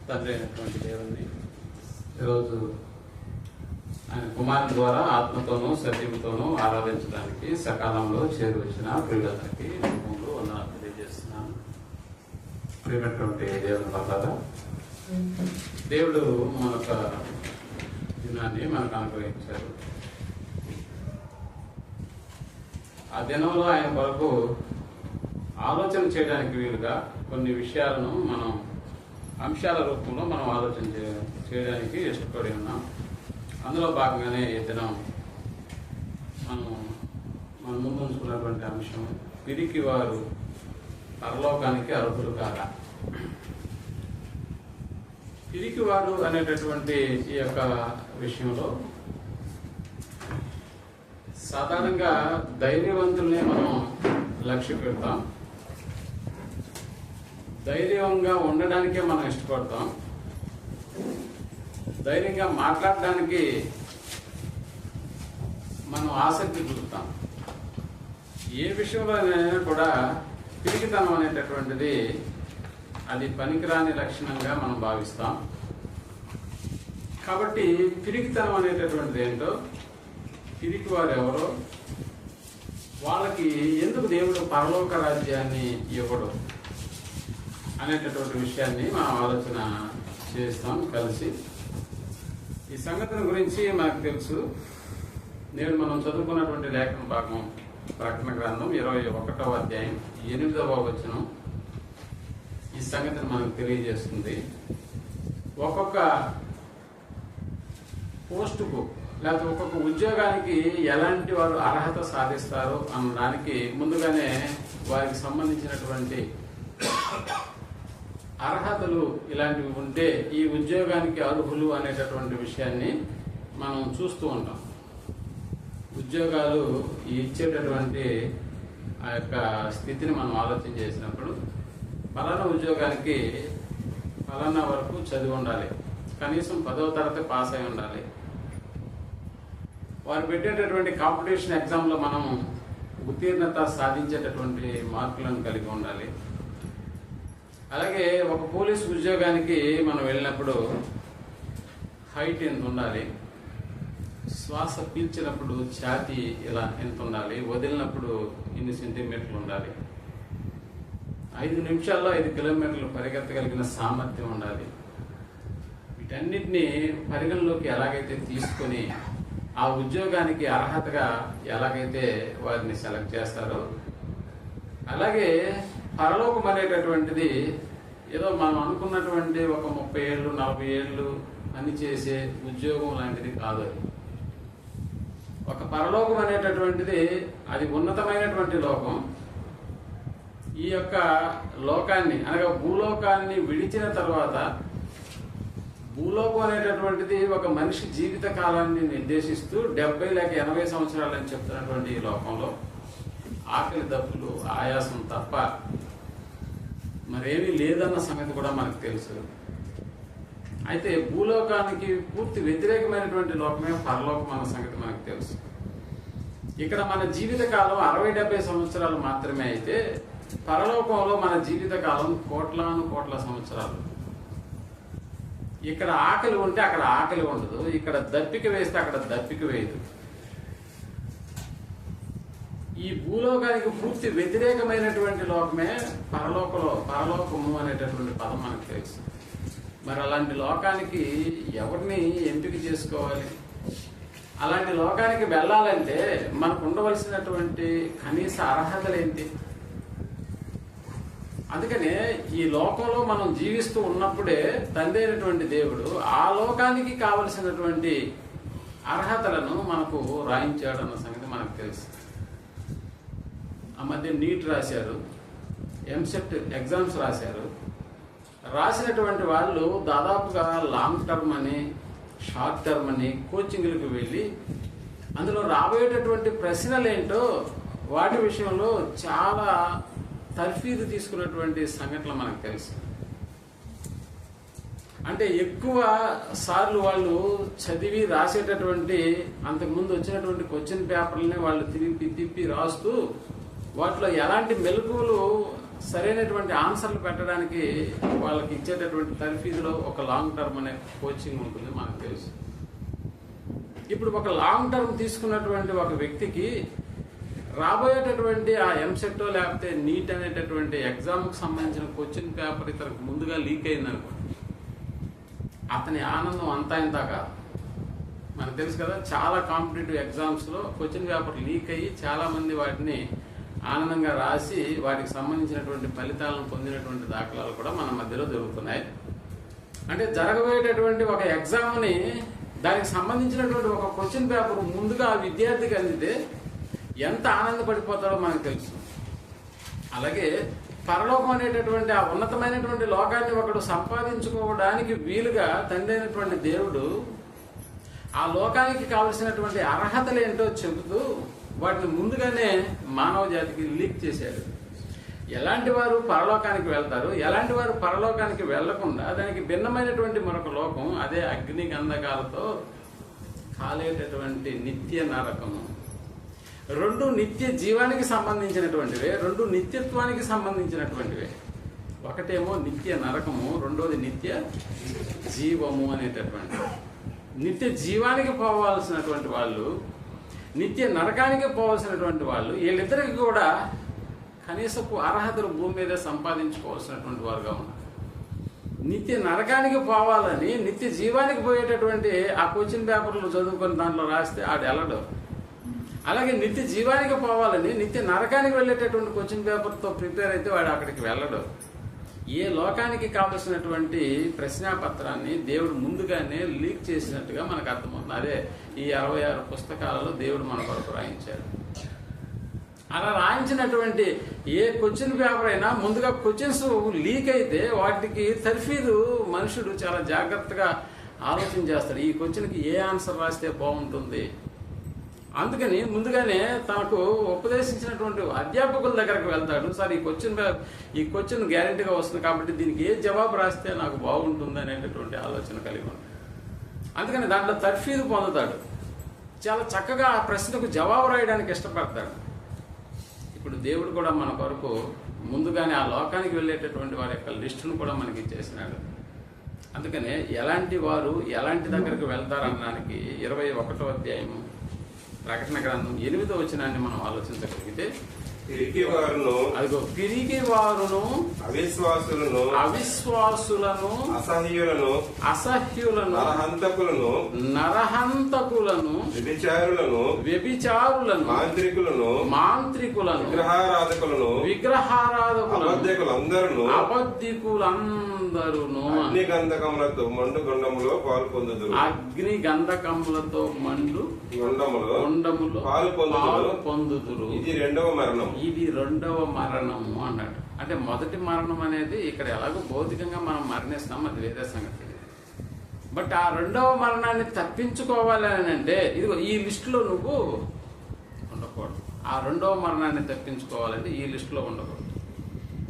తండ్రి అయినటువంటి దేవుణ్ణి ఈరోజు ఆయన కుమారుని ద్వారా ఆత్మతోనూ సత్యంతోనూ ఆరాధించడానికి సకాలంలో చేరువచ్చిన ప్రియులందరికీ ముందు వందనాలు తెలియజేస్తున్నాను. ప్రియమైనటువంటి దేవుని వల్ల దేవుడు మనొక దినాన్ని మనకు అనుగ్రహించారు. ఆ దినంలో ఆయన కొరకు ఆలోచన చేయడానికి వీలుగా కొన్ని విషయాలను మనం అంశాల రూపంలో మనం ఆలోచన చేయడానికి ఇష్టపడి ఉన్నాం. అందులో భాగంగానే ఈ దినం మన ముందు ఉంచుకున్నటువంటి అంశం పిరికి వారు పరలోకానికి అర్హులు కాదా. పిరికివారు అనేటటువంటి ఈ యొక్క విషయంలో సాధారణంగా ధైర్యవంతుల్ని మనం లక్ష్య పెడతాం, ధైర్యంగా ఉండడానికే మనం ఇష్టపడతాం, ధైర్యంగా మాట్లాడడానికి మనం ఆసక్తి చూపుతాం. ఏ విషయంలోనైనా కూడా పిరికితనం అనేటటువంటిది అది పనికిరాని లక్షణంగా మనం భావిస్తాం. కాబట్టి పిరికితనం అనేటటువంటిది ఏంటో, పిరికి వారు ఎవరో, వాళ్ళకి ఎందుకు దేవుడు పరలోక రాజ్యాన్ని ఇవ్వడు అనేటటువంటి విషయాన్ని మనం ఆలోచన చేస్తాం కలిసి. ఈ సంగతిని గురించి మనకు తెలుసు. నేడు మనం చదువుకున్నటువంటి లేఖన భాగం ప్రకటన గ్రంథం 21వ అధ్యాయం 8వ వచనం ఈ సంగతిని మనకు తెలియజేస్తుంది. ఒక్కొక్క పోస్టుకు లేకపోతే ఒక్కొక్క ఉద్యోగానికి ఎలాంటి వారు అర్హత సాధిస్తారు అన్నదానికి ముందుగానే వారికి సంబంధించినటువంటి అర్హతలు ఇలాంటివి ఉంటే ఈ ఉద్యోగానికి అర్హులు అనేటటువంటి విషయాన్ని మనం చూస్తూ ఉంటాం. ఉద్యోగాలు ఇచ్చేటటువంటి ఆ యొక్క స్థితిని మనం ఆలోచన చేసినప్పుడు ఫలానా ఉద్యోగానికి ఫలానా వరకు చదివి ఉండాలి, కనీసం 10వ తరగతి పాస్ అయి ఉండాలి, వారు పెట్టేటటువంటి కాంపిటీషన్ ఎగ్జామ్లో మనం ఉత్తీర్ణత సాధించేటటువంటి మార్కులను కలిగి ఉండాలి. అలాగే ఒక పోలీస్ ఉద్యోగానికి మనం వెళ్ళినప్పుడు హైట్ ఎంత ఉండాలి, శ్వాస పీల్చినప్పుడు ఛాతీ ఇలా ఎంత ఉండాలి, వదిలినప్పుడు ఇన్ని సెంటీమీటర్లు ఉండాలి, 5 నిమిషాల్లో 5 కిలోమీటర్లు పరిగెత్తగలిగిన సామర్థ్యం ఉండాలి. వీటన్నిటినీ పరిగణలోకి ఎలాగైతే తీసుకొని ఆ ఉద్యోగానికి అర్హతగా ఎలాగైతే వారిని సెలెక్ట్ చేస్తారో, అలాగే పరలోకం అనేటటువంటిది ఏదో మనం అనుకున్నటువంటి ఒక 30 ఏళ్ళు 40 ఏళ్ళు పని చేసే ఉద్యోగం లాంటిది కాదు. ఒక పరలోకం అనేటటువంటిది అది ఉన్నతమైనటువంటి లోకం. ఈ యొక్క లోకాన్ని అనగా భూలోకాన్ని విడిచిన తర్వాత భూలోకం అనేటటువంటిది ఒక మనిషి జీవిత కాలాన్ని నిర్దేశిస్తూ 70 లేక 80 సంవత్సరాలు అని చెప్తున్నటువంటి ఈ లోకంలో ఆకలి దప్పులు ఆయాసం తప్ప మరేమీ లేదన్న సంగతి కూడా మనకు తెలుసు. అయితే భూలోకానికి పూర్తి వ్యతిరేకమైనటువంటి లోకమే పరలోకం అన్న సంగతి మనకు తెలుసు. ఇక్కడ మన జీవిత కాలం 60-70 సంవత్సరాలు మాత్రమే అయితే పరలోకంలో మన జీవిత కాలం కోట్ల సంవత్సరాలు. ఇక్కడ ఆకలి ఉంటే అక్కడ ఆకలి ఉండదు, ఇక్కడ దప్పిక వేస్తే అక్కడ దప్పిక వేయదు. ఈ భూలోకానికి పూర్తి వ్యతిరేకమైనటువంటి లోకమే పరలోకము అనేటటువంటి పదం మనకు తెలుసు. మరి అలాంటి లోకానికి ఎవరిని ఎంపిక చేసుకోవాలి? అలాంటి లోకానికి వెళ్ళాలంటే మనకు ఉండవలసినటువంటి కనీస అర్హతలు ఏంటి? అందుకనే ఈ లోకంలో మనం జీవిస్తూ ఉన్నప్పుడే తండ్రి అయినటువంటి దేవుడు ఆ లోకానికి కావలసినటువంటి అర్హతలను మనకు రాయించాడు అన్న సంగతి మనకు తెలుసు. ఆ మధ్య నీట్ రాశారు, ఎంసెట్ ఎగ్జామ్స్ రాసినటువంటి వాళ్ళు దాదాపుగా లాంగ్ టర్మ్ అని షార్ట్ టర్మ్ అని కోచింగ్లకు వెళ్ళి అందులో రాబోయేటటువంటి ప్రశ్నలు ఏంటో వాటి విషయంలో చాలా తర్ఫీదు తీసుకున్నటువంటి సంఘటనలు మనకు తెలుసు. అంటే ఎక్కువ సార్లు వాళ్ళు చదివి రాసేటటువంటి అంతకుముందు వచ్చినటువంటి క్వశ్చన్ పేపర్లని వాళ్ళు తిప్పి రాస్తూ వాటిలో ఎలాంటి మెలకువలు సరైనటువంటి ఆన్సర్లు పెట్టడానికి వాళ్ళకి ఇచ్చేటటువంటి తర్ఫీదులో ఒక లాంగ్ టర్మ్ అనే కోచింగ్ ఉంటుంది, మనకు తెలుసు. ఇప్పుడు ఒక లాంగ్ టర్మ్ తీసుకున్నటువంటి ఒక వ్యక్తికి రాబోయేటటువంటి ఆ ఎంసెట్ లేకపోతే నీట్ అనేటటువంటి ఎగ్జామ్కి సంబంధించిన క్వశ్చన్ పేపర్ ఇతనికి ముందుగా లీక్ అయిందనుకోండి, అతని ఆనందం అంతా ఇంతా కాదు. మనకు తెలుసు కదా, చాలా కాంపిటేటివ్ ఎగ్జామ్స్లో క్వశ్చన్ పేపర్ లీక్ అయ్యి చాలామంది వాటిని ఆనందంగా రాసి వాటికి సంబంధించినటువంటి ఫలితాలను పొందినటువంటి దాఖలాలు కూడా మన మధ్యలో జరుగుతున్నాయి. అంటే జరగబోయేటటువంటి ఒక ఎగ్జామ్ని దానికి సంబంధించినటువంటి ఒక క్వశ్చన్ పేపర్ ముందుగా ఆ విద్యార్థికి అందితే ఎంత ఆనందపడిపోతాడో మనకు తెలుసు. అలాగే పరలోకం అనేటటువంటి ఆ ఉన్నతమైనటువంటి లోకాన్ని ఒకడు సంపాదించుకోవడానికి వీలుగా తండ్రి అయినటువంటి దేవుడు ఆ లోకానికి కావలసినటువంటి అర్హతలు ఏంటో చెబుతూ వాటిని ముందుగానే మానవ జాతికి లీక్ చేశాడు. ఎలాంటి వారు పరలోకానికి వెళ్తారు, ఎలాంటి వారు పరలోకానికి వెళ్లకుండా దానికి భిన్నమైనటువంటి మరొక లోకం, అదే అగ్ని గంధకాలతో కాలేటటువంటి నిత్య నరకము. రెండు నిత్య జీవానికి సంబంధించినటువంటివే, రెండు నిత్యత్వానికి సంబంధించినటువంటివే. ఒకటేమో నిత్య నరకము, రెండోది నిత్య జీవము అనేటటువంటి. నిత్య జీవానికి పోవాల్సినటువంటి వాళ్ళు, నిత్య నరకానికి పోవాల్సినటువంటి వాళ్ళు, వీళ్ళిద్దరికి కూడా కనీసపు అర్హతలు భూమి మీద సంపాదించుకోవాల్సినటువంటి వారుగా ఉన్నారు. నిత్య నరకానికి పోవాలని నిత్య జీవానికి పోయేటటువంటి ఆ క్వశ్చన్ పేపర్లు చదువుకొని దాంట్లో రాస్తే ఆడు వెళ్ళడు. అలాగే నిత్య జీవానికి పోవాలని నిత్య నరకానికి వెళ్ళేటటువంటి క్వశ్చన్ పేపర్తో ప్రిపేర్ అయితే వాడు అక్కడికి వెళ్ళడు. ఏ లోకానికి కావలసినటువంటి ప్రశ్నాపత్రాన్ని దేవుడు ముందుగానే లీక్ చేసినట్టుగా మనకు అర్థమవుతుంది. అదే ఈ 66 పుస్తకాలలో దేవుడు మన కొరకు రాయించాడు. అలా రాయించినటువంటి ఏ క్వశ్చన్ పేపర్ అయినా ముందుగా క్వశ్చన్స్ లీక్ అయితే వాటికి తర్ఫీదు మనుషుడు చాలా జాగ్రత్తగా ఆలోచన చేస్తాడు. ఈ క్వశ్చన్కి ఏ ఆన్సర్ రాస్తే బాగుంటుంది. అందుకని ముందుగానే తనకు ఉపదేశించినటువంటి అధ్యాపకుల దగ్గరకు వెళ్తాడు. సార్ ఈ క్వశ్చన్ గ్యారెంటీగా వస్తుంది కాబట్టి దీనికి ఏ జవాబు రాస్తే నాకు బాగుంటుంది అనేటటువంటి ఆలోచన కలిగి ఉంటాడు. అందుకని దాంట్లో తర్ఫీదు పొందుతాడు. చాలా చక్కగా ఆ ప్రశ్నకు జవాబు రాయడానికి ఇష్టపడతాడు. ఇప్పుడు దేవుడు కూడా మన కొరకు ముందుగానే ఆ లోకానికి వెళ్ళేటటువంటి వారి యొక్క లిస్టును కూడా మనకి ఇచ్చేసినాడు. అందుకనే ఎలాంటి వారు ఎలాంటి దగ్గరకు వెళ్తారనడానికి 21వ అధ్యాయము ప్రకటన గ్రంథం 8వ వచనాన్ని మనం ఆలోచించగలిగితే, అదిగో పిరికి వారును అవిశ్వాసులను అసహ్యులను నరహంతకులను వ్యభిచారులను మాంత్రికులను విగ్రహారాధకులను అబద్ధికులందరూ అగ్ని గంధకములతో మండు గుండములో పాలు పొందుదురు. ఇది రెండవ మరణము అన్నాడు. అంటే మొదటి మరణం అనేది ఇక్కడ ఎలాగో భౌతికంగా మనం మరణిస్తాం, అది వేరే సంగతి. బట్ ఆ రెండవ మరణాన్ని తప్పించుకోవాలి అని అంటే ఇదిగో ఈ లిస్టులో నువ్వు ఉండకూడదు. ఆ రెండవ మరణాన్ని తప్పించుకోవాలంటే ఈ లిస్టులో ఉండకూడదు.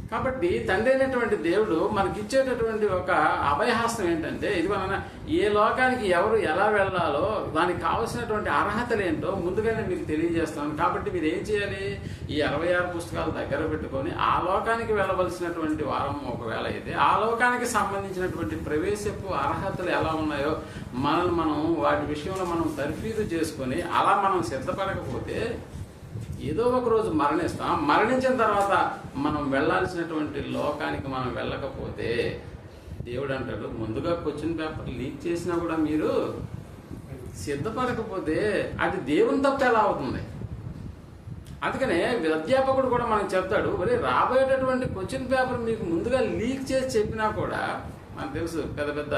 కాబట్టి తండ్రి అయినటువంటి దేవుడు మనకిచ్చేటటువంటి ఒక అభయహస్తం ఏంటంటే, ఇదిగోనన్నా ఏ లోకానికి ఎవరు ఎలా వెళ్ళాలో దానికి కావలసినటువంటి అర్హతలు ఏంటో ముందుగానే మీకు తెలియజేస్తాను. కాబట్టి మీరు ఏం చేయాలి, ఈ 66 పుస్తకాలు దగ్గర పెట్టుకొని ఆ లోకానికి వెళ్ళవలసినటువంటి వారం ఒకవేళ అయితే ఆ లోకానికి సంబంధించినటువంటి ప్రవేశపు అర్హతలు ఎలా ఉన్నాయో మనం వాటి విషయంలో మనం తర్ఫీదు చేసుకొని అలా మనం సిద్ధపడకపోతే ఏదో ఒక రోజు మరణిస్తాం. మరణించిన తర్వాత మనం వెళ్ళాల్సినటువంటి లోకానికి మనం వెళ్ళకపోతే దేవుడు అంటాడు, ముందుగా క్వశ్చన్ పేపర్ లీక్ చేసినా కూడా మీరు సిద్ధపడకపోతే అది దేవుని తప్ప ఎలా అవుతుంది. అందుకనే అధ్యాపకుడు కూడా మనకు చెప్తాడు, మరి రాబోయేటటువంటి క్వశ్చన్ పేపర్ మీకు ముందుగా లీక్ చేసి చెప్పినా కూడా మనకు తెలుసు పెద్ద పెద్ద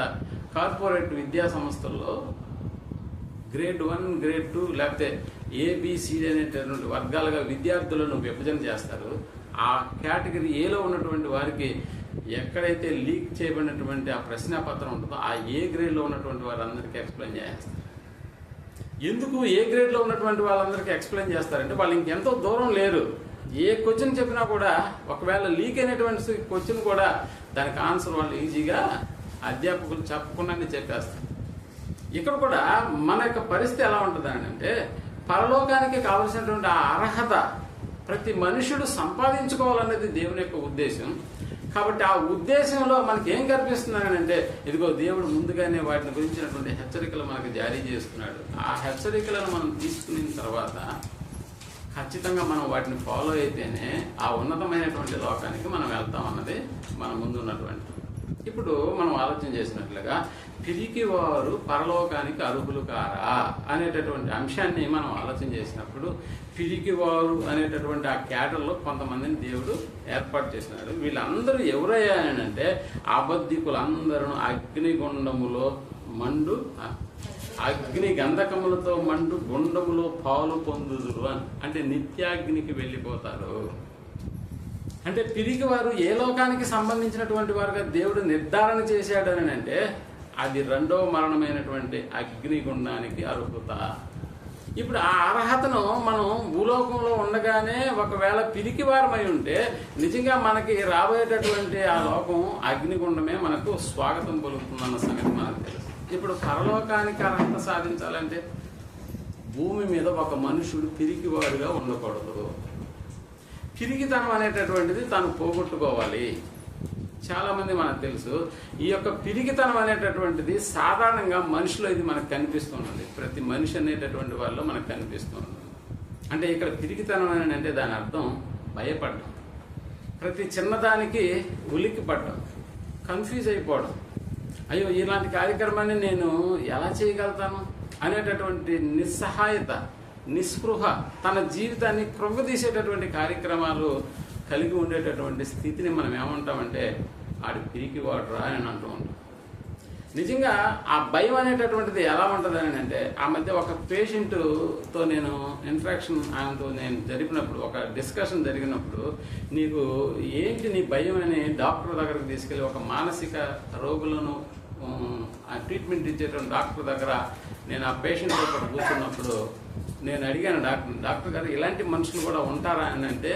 కార్పొరేట్ విద్యా సంస్థల్లో గ్రేడ్ 1 గ్రేడ్ 2 లేకపోతే ఏబిసిడి అనేటటువంటి వర్గాలుగా విద్యార్థులను విభజన చేస్తారు. ఆ కేటగిరీ ఏలో ఉన్నటువంటి వారికి ఎక్కడైతే లీక్ చేయబడినటువంటి ఆ ప్రశ్నాపత్రం ఉంటుందో ఆ ఏ గ్రేడ్లో ఉన్నటువంటి వారందరికీ ఎక్స్ప్లెయిన్ చేస్తారు. ఎందుకు ఏ గ్రేడ్లో ఉన్నటువంటి వాళ్ళందరికీ ఎక్స్ప్లెయిన్ చేస్తారంటే వాళ్ళు ఇంకెంతో దూరం లేరు. ఏ క్వశ్చన్ చెప్పినా కూడా ఒకవేళ లీక్ అయినటువంటి క్వశ్చన్ కూడా దానికి ఆన్సర్ వాళ్ళు ఈజీగా అధ్యాపకులు చెప్పకుండానే చెప్పేస్తారు. ఇక్కడ కూడా మన యొక్క పరిస్థితి ఎలా ఉంటుంది అంటే, పరలోకానికి కావలసినటువంటి ఆ అర్హత ప్రతి మనుషుడు సంపాదించుకోవాలనేది దేవుని యొక్క ఉద్దేశం. కాబట్టి ఆ ఉద్దేశంలో మనకి ఏం కనిపిస్తుందని అంటే, ఇదిగో దేవుడు ముందుగానే వాటిని గురించినటువంటి హెచ్చరికలు మనకు జారీ చేస్తున్నాడు. ఆ హెచ్చరికలను మనం తీసుకున్న తర్వాత ఖచ్చితంగా మనం వాటిని ఫాలో అయితేనే ఆ ఉన్నతమైనటువంటి లోకానికి మనం వెళ్తాం అన్నది మన ముందు ఉన్నటువంటి. ఇప్పుడు మనం ఆలోచన చేసినట్లుగా పిరికివారు పరలోకానికి అర్హులు కారా అనేటటువంటి అంశాన్ని మనం ఆలోచన చేసినప్పుడు, పిరికివారు అనేటటువంటి ఆ కేటర్లో కొంతమందిని దేవుడు ఏర్పాటు చేసినాడు. వీళ్ళందరూ ఎవరయ్యా అంటే అబద్ధికులందరూ అగ్నిగుండములో మండు, అగ్ని గంధకములతో మండు గుండములో పాలు పొందుదురు అని, అంటే నిత్యాగ్నికి వెళ్ళిపోతారు. అంటే పిరికివారు ఏ లోకానికి సంబంధించినటువంటి వారుగా దేవుడు నిర్ధారణ చేశాడని అంటే అది రెండవ మరణమైనటువంటి అగ్నిగుండానికి అర్హత. ఇప్పుడు ఆ అర్హతను మనం భూలోకంలో ఉండగానే ఒకవేళ పిరికివారమై ఉంటే నిజంగా మనకి రాబోయేటటువంటి ఆ లోకం అగ్నిగుండమే మనకు స్వాగతం పలుకుతుందన్న సంగతి మనకు తెలుసు. ఇప్పుడు పరలోకానికి అర్హత సాధించాలంటే భూమి మీద ఒక మనుషుడు పిరికివాడుగా ఉండకూడదు. పిరికితనం అనేటటువంటిది తాను పోగొట్టుకోవాలి. చాలామంది మనకు తెలుసు ఈ యొక్క పిరికితనం అనేటటువంటిది సాధారణంగా మనిషిలో ఇది మనకు కనిపిస్తున్నది. ప్రతి మనిషి అనేటటువంటి వాళ్ళు మనకు కనిపిస్తున్నది. అంటే ఇక్కడ పిరికితనం అని అంటే దాని అర్థం భయపడడం, ప్రతి చిన్నదానికి ఉలిక్కి పడడం, కన్ఫ్యూజ్ అయిపోవడం. అయ్యో ఇలాంటి కార్యక్రమాన్ని నేను ఎలా చేయగలుగుతాను అనేటటువంటి నిస్సహాయత, నిస్పృహ, తన జీవితాన్ని కృంగదీసేటటువంటి కార్యక్రమాలు కలిగి ఉండేటటువంటి స్థితిని మనం ఏమంటామంటే ఆడు పిరికివాడురా అని అంటూ ఉంటాం. నిజంగా ఆ భయం అనేటటువంటిది ఎలా ఉంటుంది అని అంటే, ఆ మధ్య ఒక పేషెంట్తో నేను ఇంటరాక్షన్ ఆయనతో నేను జరిపినప్పుడు, ఒక డిస్కషన్ జరిగినప్పుడు, నీకు ఏంటి నీ భయం అని డాక్టర్ దగ్గరకు తీసుకెళ్ళి, ఒక మానసిక రోగులను ఆ ట్రీట్మెంట్ ఇచ్చేటువంటి డాక్టర్ దగ్గర నేను ఆ పేషెంట్తో పాటు కూర్చున్నప్పుడు నేను అడిగాను డాక్టర్ గారు ఇలాంటి మనుషులు కూడా ఉంటారా అని అంటే,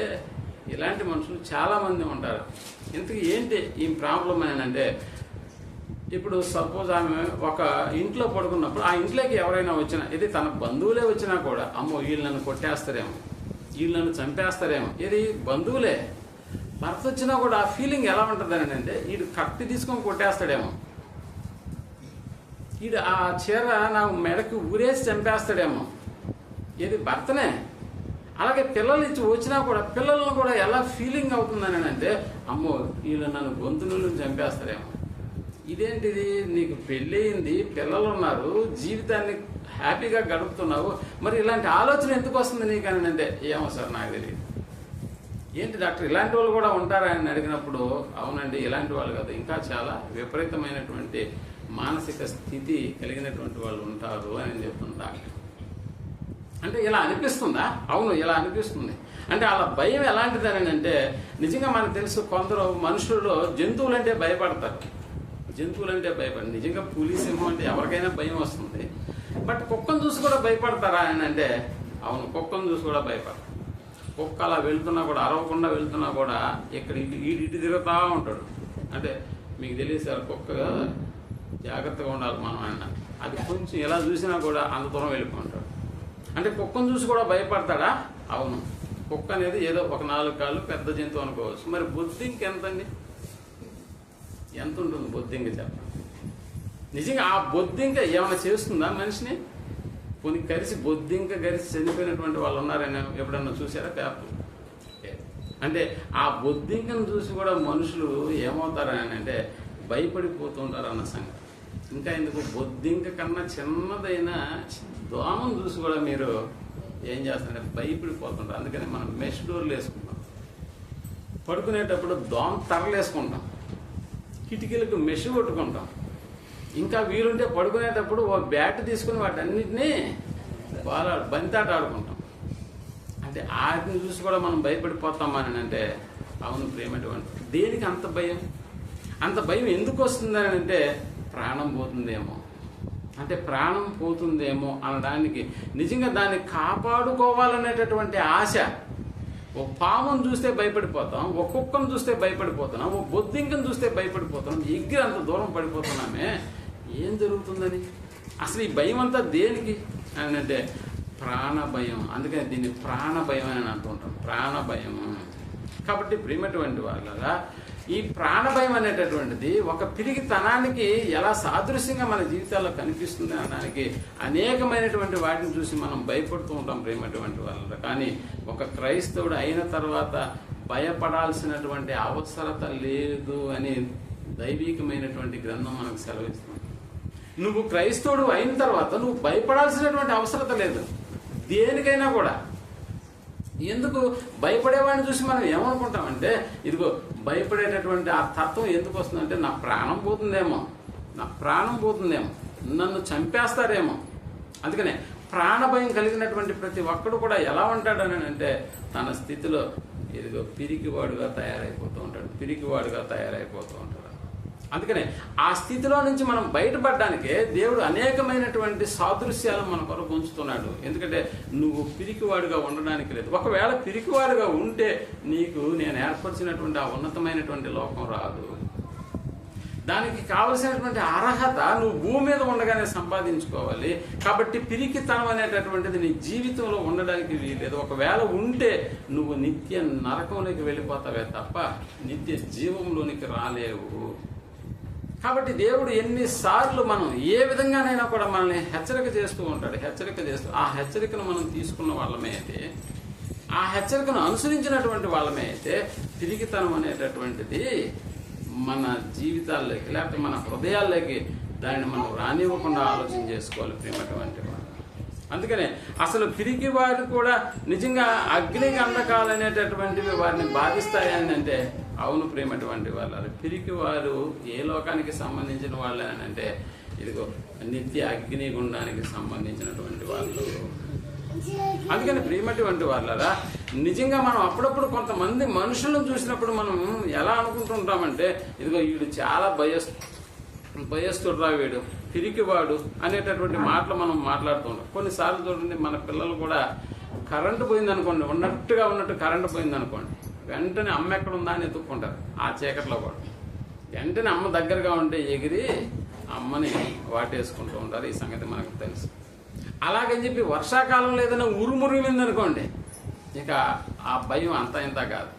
ఇలాంటి మనుషులు చాలామంది ఉంటారు. ఇంతకీ ఏంటి ఈ ప్రాబ్లం అని అంటే, ఇప్పుడు సపోజ్ ఆమె ఒక ఇంట్లో పడుకున్నప్పుడు ఆ ఇంట్లోకి ఎవరైనా వచ్చినా, ఇది తన బంధువులే వచ్చినా కూడా, అమ్మో వీళ్ళు నన్ను కొట్టేస్తారేమో, వీళ్ళు నన్ను చంపేస్తారేమో, ఇది బంధువులే. భర్త వచ్చినా కూడా ఆ ఫీలింగ్ ఎలా ఉంటుంది అని అంటే, వీడు కత్తి తీసుకొని కొట్టేస్తాడేమో, వీడు ఆ చీర నాకు మెడకి ఊరేసి చంపేస్తాడేమో, ఇది భర్తనే. అలాగే పిల్లలు ఇచ్చి వచ్చినా కూడా పిల్లలను కూడా ఎలా ఫీలింగ్ అవుతుందని అంటే, అమ్మో వీళ్ళు నన్ను గొంతులను చంపేస్తారేమో. ఇదేంటిది, నీకు పెళ్ళయింది, పిల్లలు ఉన్నారు, జీవితాన్ని హ్యాపీగా గడుపుతున్నావు, మరి ఇలాంటి ఆలోచన ఎందుకు వస్తుంది నీకు అని అంటే, ఏమో సార్ నాకు తెలియదు. ఏంటి డాక్టర్ ఇలాంటి వాళ్ళు కూడా ఉంటారా అని అడిగినప్పుడు, అవునండి ఇలాంటి వాళ్ళు కాదు, ఇంకా చాలా విపరీతమైనటువంటి మానసిక స్థితి కలిగినటువంటి వాళ్ళు ఉంటారు అని చెప్తుంది డాక్టర్. అంటే ఇలా అనిపిస్తుందా? అవును ఇలా అనిపిస్తుంది. అంటే అలా భయం ఎలాంటిదని అంటే, నిజంగా మనకు తెలుసు కొందరు మనుషుల్లో జంతువులంటే భయపడతారు, జంతువులంటే భయపడరు. నిజంగా పులి, సింహం అంటే ఎవరికైనా భయం వస్తుంది. బట్ కుక్కను చూసి కూడా భయపడతారా అని అంటే, అవును కుక్కను చూసి కూడా భయపడతారు. కుక్క అలా వెళ్తున్నా కూడా, అరవకుండా వెళ్తున్నా కూడా ఇక్కడ ఇటు తిరుగుతూ ఉంటాడు. అంటే మీకు తెలియదు సార్, కుక్క జాగ్రత్తగా ఉండాలి మనం అన్న, అది కొంచెం ఎలా చూసినా కూడా అంత దూరం వెళ్ళిపోతాడు. అంటే కుక్కను చూసి కూడా భయపడతాడా? అవును. కుక్క అనేది ఏదో ఒక 4 కాళ్ళు పెద్ద జంతువు అనుకోవచ్చు. మరి బొద్దింక ఎంతండి, ఎంత ఉంటుంది బొద్దింక చెప్పండి? నిజంగా ఆ బొద్దింక ఏమైనా చేస్తుందా మనిషిని? కొన్ని కరిసి బొద్దింక కరిసి చనిపోయినటువంటి వాళ్ళు ఉన్నారని ఎప్పుడన్నా చూసారా పేపర్? అంటే ఆ బొద్దింకను చూసి కూడా మనుషులు ఏమవుతారని అంటే భయపడిపోతుంటారు అన్న సంగతి. ఇంకా ఎందుకు, బొద్దింక కన్నా చిన్నదైన దోమను చూసి కూడా మీరు ఏం చేస్తారంటే భయపడిపోతుంటారు. అందుకని మనం మెష్ డోర్లు వేసుకుంటాం, పడుకునేటప్పుడు దోమ తరలు వేసుకుంటాం, కిటికీలకు మెష్ కొట్టుకుంటాం, ఇంకా వీలుంటే పడుకునేటప్పుడు ఓ బ్యాట్ తీసుకుని వాటన్నిటినీ బంతాట ఆడుకుంటాం. అంటే వాటిని చూసి కూడా మనం భయపడిపోతాం అని అంటే, అవును ప్రేమటువంటి. దేనికి అంత భయం? అంత భయం ఎందుకు వస్తుందని అంటే, ప్రాణం పోతుందేమో, అంటే ప్రాణం పోతుందేమో అనడానికి, నిజంగా దాన్ని కాపాడుకోవాలనేటటువంటి ఆశ. ఒక పామును చూస్తే భయపడిపోతాం, ఒక కుక్కను చూస్తే భయపడిపోతున్నాం, ఒక బొద్దింకను చూస్తే భయపడిపోతున్నాం, ఎగిరి అంత దూరం పడిపోతున్నామే, ఏం జరుగుతుందని? అసలు ఈ భయం అంతా దేనికి అని అంటే, ప్రాణ భయం. అందుకని దీన్ని ప్రాణ భయం అని అంటుంటాం, ప్రాణ భయం. కాబట్టి ప్రియమైనటువంటి వాళ్ళగా ఈ ప్రాణ భయం అనేటటువంటిది ఒక పిరికితనానికి ఎలా సాదృశ్యంగా మన జీవితాల్లో కనిపిస్తుంది అనడానికి అనేకమైనటువంటి వాటిని చూసి మనం భయపడుతూ ఉంటాం ప్రియమైనటువంటి వాళ్ళ. కానీ ఒక క్రైస్తవుడు అయిన తర్వాత భయపడాల్సినటువంటి అవసరత లేదు అని దైవికమైనటువంటి గ్రంథం మనకు సెలవిస్తుంది. నువ్వు క్రైస్తవుడు అయిన తర్వాత నువ్వు భయపడాల్సినటువంటి అవసరత లేదు దేనికైనా కూడా. ఎందుకు భయపడేవాడిని చూసి మనం ఏమనుకుంటామంటే, ఇదిగో భయపడేటటువంటి ఆ తత్వం ఎందుకు వస్తుందంటే నా ప్రాణం పోతుందేమో, నన్ను చంపేస్తారేమో. అందుకనే ప్రాణభయం కలిగినటువంటి ప్రతి ఒక్కడు కూడా ఎలా ఉంటాడని అంటే తన స్థితిలో ఇదిగో పిరికివాడుగా తయారైపోతూ ఉంటాడు. అందుకనే ఆ స్థితిలో నుంచి మనం బయటపడడానికే దేవుడు అనేకమైనటువంటి సాదృశ్యాలు మన కొరకు ఉంచుతున్నాడు. ఎందుకంటే నువ్వు పిరికివాడుగా ఉండడానికి లేదు. ఒకవేళ పిరికివాడుగా ఉంటే నీకు నేను ఏర్పరిచినటువంటి ఆ ఉన్నతమైనటువంటి లోకం రాదు. దానికి కావలసినటువంటి అర్హత నువ్వు భూమి మీద ఉండగానే సంపాదించుకోవాలి. కాబట్టి పిరికితనం అనేటటువంటిది నీ జీవితంలో ఉండడానికి వీలేదు. ఒకవేళ ఉంటే నువ్వు నిత్య నరకంలోకి వెళ్ళిపోతావే తప్ప నిత్య జీవంలోనికి రాలేవు. కాబట్టి దేవుడు ఎన్నిసార్లు మనం ఏ విధంగానైనా కూడా మనల్ని హెచ్చరిక చేస్తూ ఉంటాడు. ఆ హెచ్చరికను మనం తీసుకున్న వాళ్ళమే అయితే, ఆ హెచ్చరికను అనుసరించినటువంటి వాళ్ళమే అయితే పిరికితనం అనేటటువంటిది మన జీవితాల్లోకి లేకపోతే మన హృదయాల్లోకి దాన్ని మనం రానివ్వకుండా ఆలోచన చేసుకోవాలి ప్రియమైనటువంటి వాళ్ళు. అందుకనే అసలు పిరికి వారు కూడా నిజంగా అగ్ని గంధకాలు అనేటటువంటివి వారిని బాధిస్తాయని అంటే అవును ప్రియమైనటువంటి వాళ్ళు. పిరికి వారు ఏ లోకానికి సంబంధించిన వాళ్ళు అని అంటే ఇదిగో నిత్య అగ్ని గుండానికి సంబంధించినటువంటి వాళ్ళు. అందుకని ప్రియమైనటువంటి వాళ్ళరా నిజంగా మనం అప్పుడప్పుడు కొంతమంది మనుషులను చూసినప్పుడు మనం ఎలా అనుకుంటుంటామంటే ఇదిగో వీడు చాలా భయస్తుడురా, వీడు పిరికివాడు అనేటటువంటి మాటలు మనం మాట్లాడుతూ ఉంటాం. కొన్నిసార్లు చూడండి మన పిల్లలు కూడా కరెంటు పోయిందనుకోండి, ఉన్నట్టు కరెంటు పోయిందనుకోండి వెంటనే అమ్మ ఎక్కడ ఉందా అని ఎత్తుక్కుంటారు. ఆ చీకట్లో కూడా వెంటనే అమ్మ దగ్గరగా ఉంటే ఎగిరి అమ్మని వాటేసుకుంటూ ఉంటారు. ఈ సంగతి మనకు తెలుసు. అలాగని చెప్పి వర్షాకాలంలో ఏదైనా ఉరుమురిమిందనుకోండి ఇక ఆ భయం అంతా ఇంత కాదు.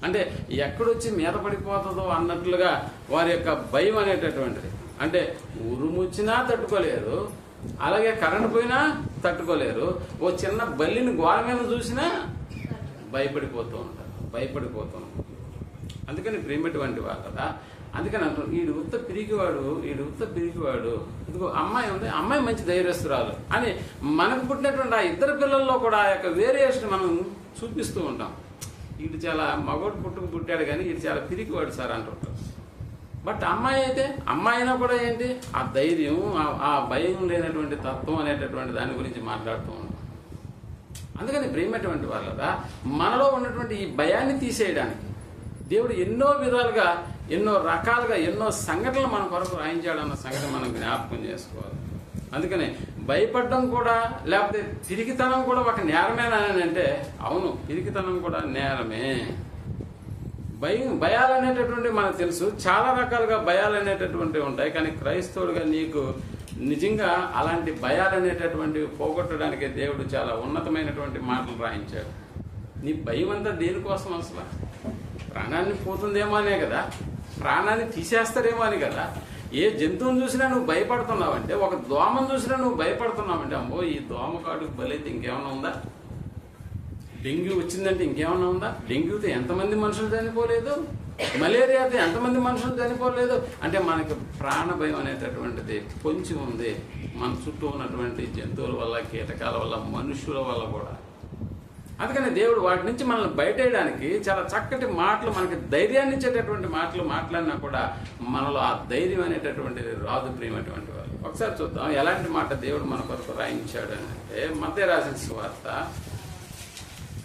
అంటే ఎక్కడొచ్చి మీద పడిపోతుందో అన్నట్లుగా వారి యొక్క భయం అనేటటువంటిది. అంటే ఉరుముచ్చినా తట్టుకోలేరు, అలాగే కరెంట్ పోయినా తట్టుకోలేరు. ఓ చిన్న బల్లిని గోడ మీద చూసినా భయపడిపోతూ ఉంటారు. అందుకని ప్రేమటువంటి వాళ్ళు కదా. అందుకని అంటారు వీడు ఉత్త పిరికివాడు. ఇదిగో అమ్మాయి ఉంది, అమ్మాయి మంచి ధైర్యస్తురాలు అని మనకు పుట్టినటువంటి ఆ ఇద్దరు పిల్లల్లో కూడా ఆ యొక్క వేరియేషన్ మనం చూపిస్తూ ఉంటాం. వీడు చాలా మగోడు పుట్టాడు కానీ వీడు చాలా పిరికివాడు సార్ అంటుంటారు. బట్ అమ్మాయి అయినా కూడా ఏంటి ఆ ధైర్యం, ఆ భయం లేనటువంటి తత్వం అనేటటువంటి దాని గురించి మాట్లాడుతూ ఉంటాం. అందుకని ప్రేమటువంటి వాళ్ళదా మనలో ఉన్నటువంటి ఈ భయాన్ని తీసేయడానికి దేవుడు ఎన్నో విధాలుగా, ఎన్నో రకాలుగా, ఎన్నో సంఘటనలు మన కొరకు రాయించాడన్న సంగతి మనం జ్ఞాపకం చేసుకోవాలి. అందుకని భయపడడం కూడా లేకపోతే పిరికితనం కూడా ఒక నేరమేనని అంటే అవును, పిరికితనం కూడా నేరమే. భయాలు అనేటటువంటివి మనకు తెలుసు, చాలా రకాలుగా భయాలు అనేటటువంటివి ఉంటాయి. కానీ క్రైస్తవుడిగా నీకు నిజంగా అలాంటి భయాలు అనేటటువంటివి పోగొట్టడానికి దేవుడు చాలా ఉన్నతమైనటువంటి మాటలు రాయించాడు. నీ భయం అంతా దేనికోసం? అసలు ప్రాణాన్ని పోతుందేమో అనే కదా, ప్రాణాన్ని తీసేస్తారేమో అని కదా. ఏ జంతువుని చూసినా నువ్వు భయపడుతున్నావంటే, ఒక దోమను చూసినా నువ్వు భయపడుతున్నావంటే అమ్మో ఈ దోమ కాటుకు బలైతే ఇంకేమైనా ఉందా? డెంగ్యూ వచ్చిందంటే ఇంకేమైనా ఉందా? డెంగ్యూతో ఎంతమంది మనుషులు చనిపోలేదు, మలేరియాతో ఎంతమంది మనుషులు చనిపోలేదు. అంటే మనకి ప్రాణ భయం అనేటటువంటిది కొంచెం ఉంది మన చుట్టూ ఉన్నటువంటి జంతువుల వల్ల, కీటకాల వల్ల, మనుషుల వల్ల కూడా. అందుకని దేవుడు వాటి నుంచి మనల్ని బయటేయడానికి చాలా చక్కటి మాటలు, మనకి ధైర్యాన్ని ఇచ్చేటటువంటి మాటలు మాట్లాడినా కూడా మనలో ఆ ధైర్యం అనేటటువంటిది రాదు ప్రియమైనటువంటి వాళ్ళు. ఒకసారి చూద్దాం ఎలాంటి మాట దేవుడు మన కొరకు రాయించాడు అంటే, మత్తయి రాసిన సువార్త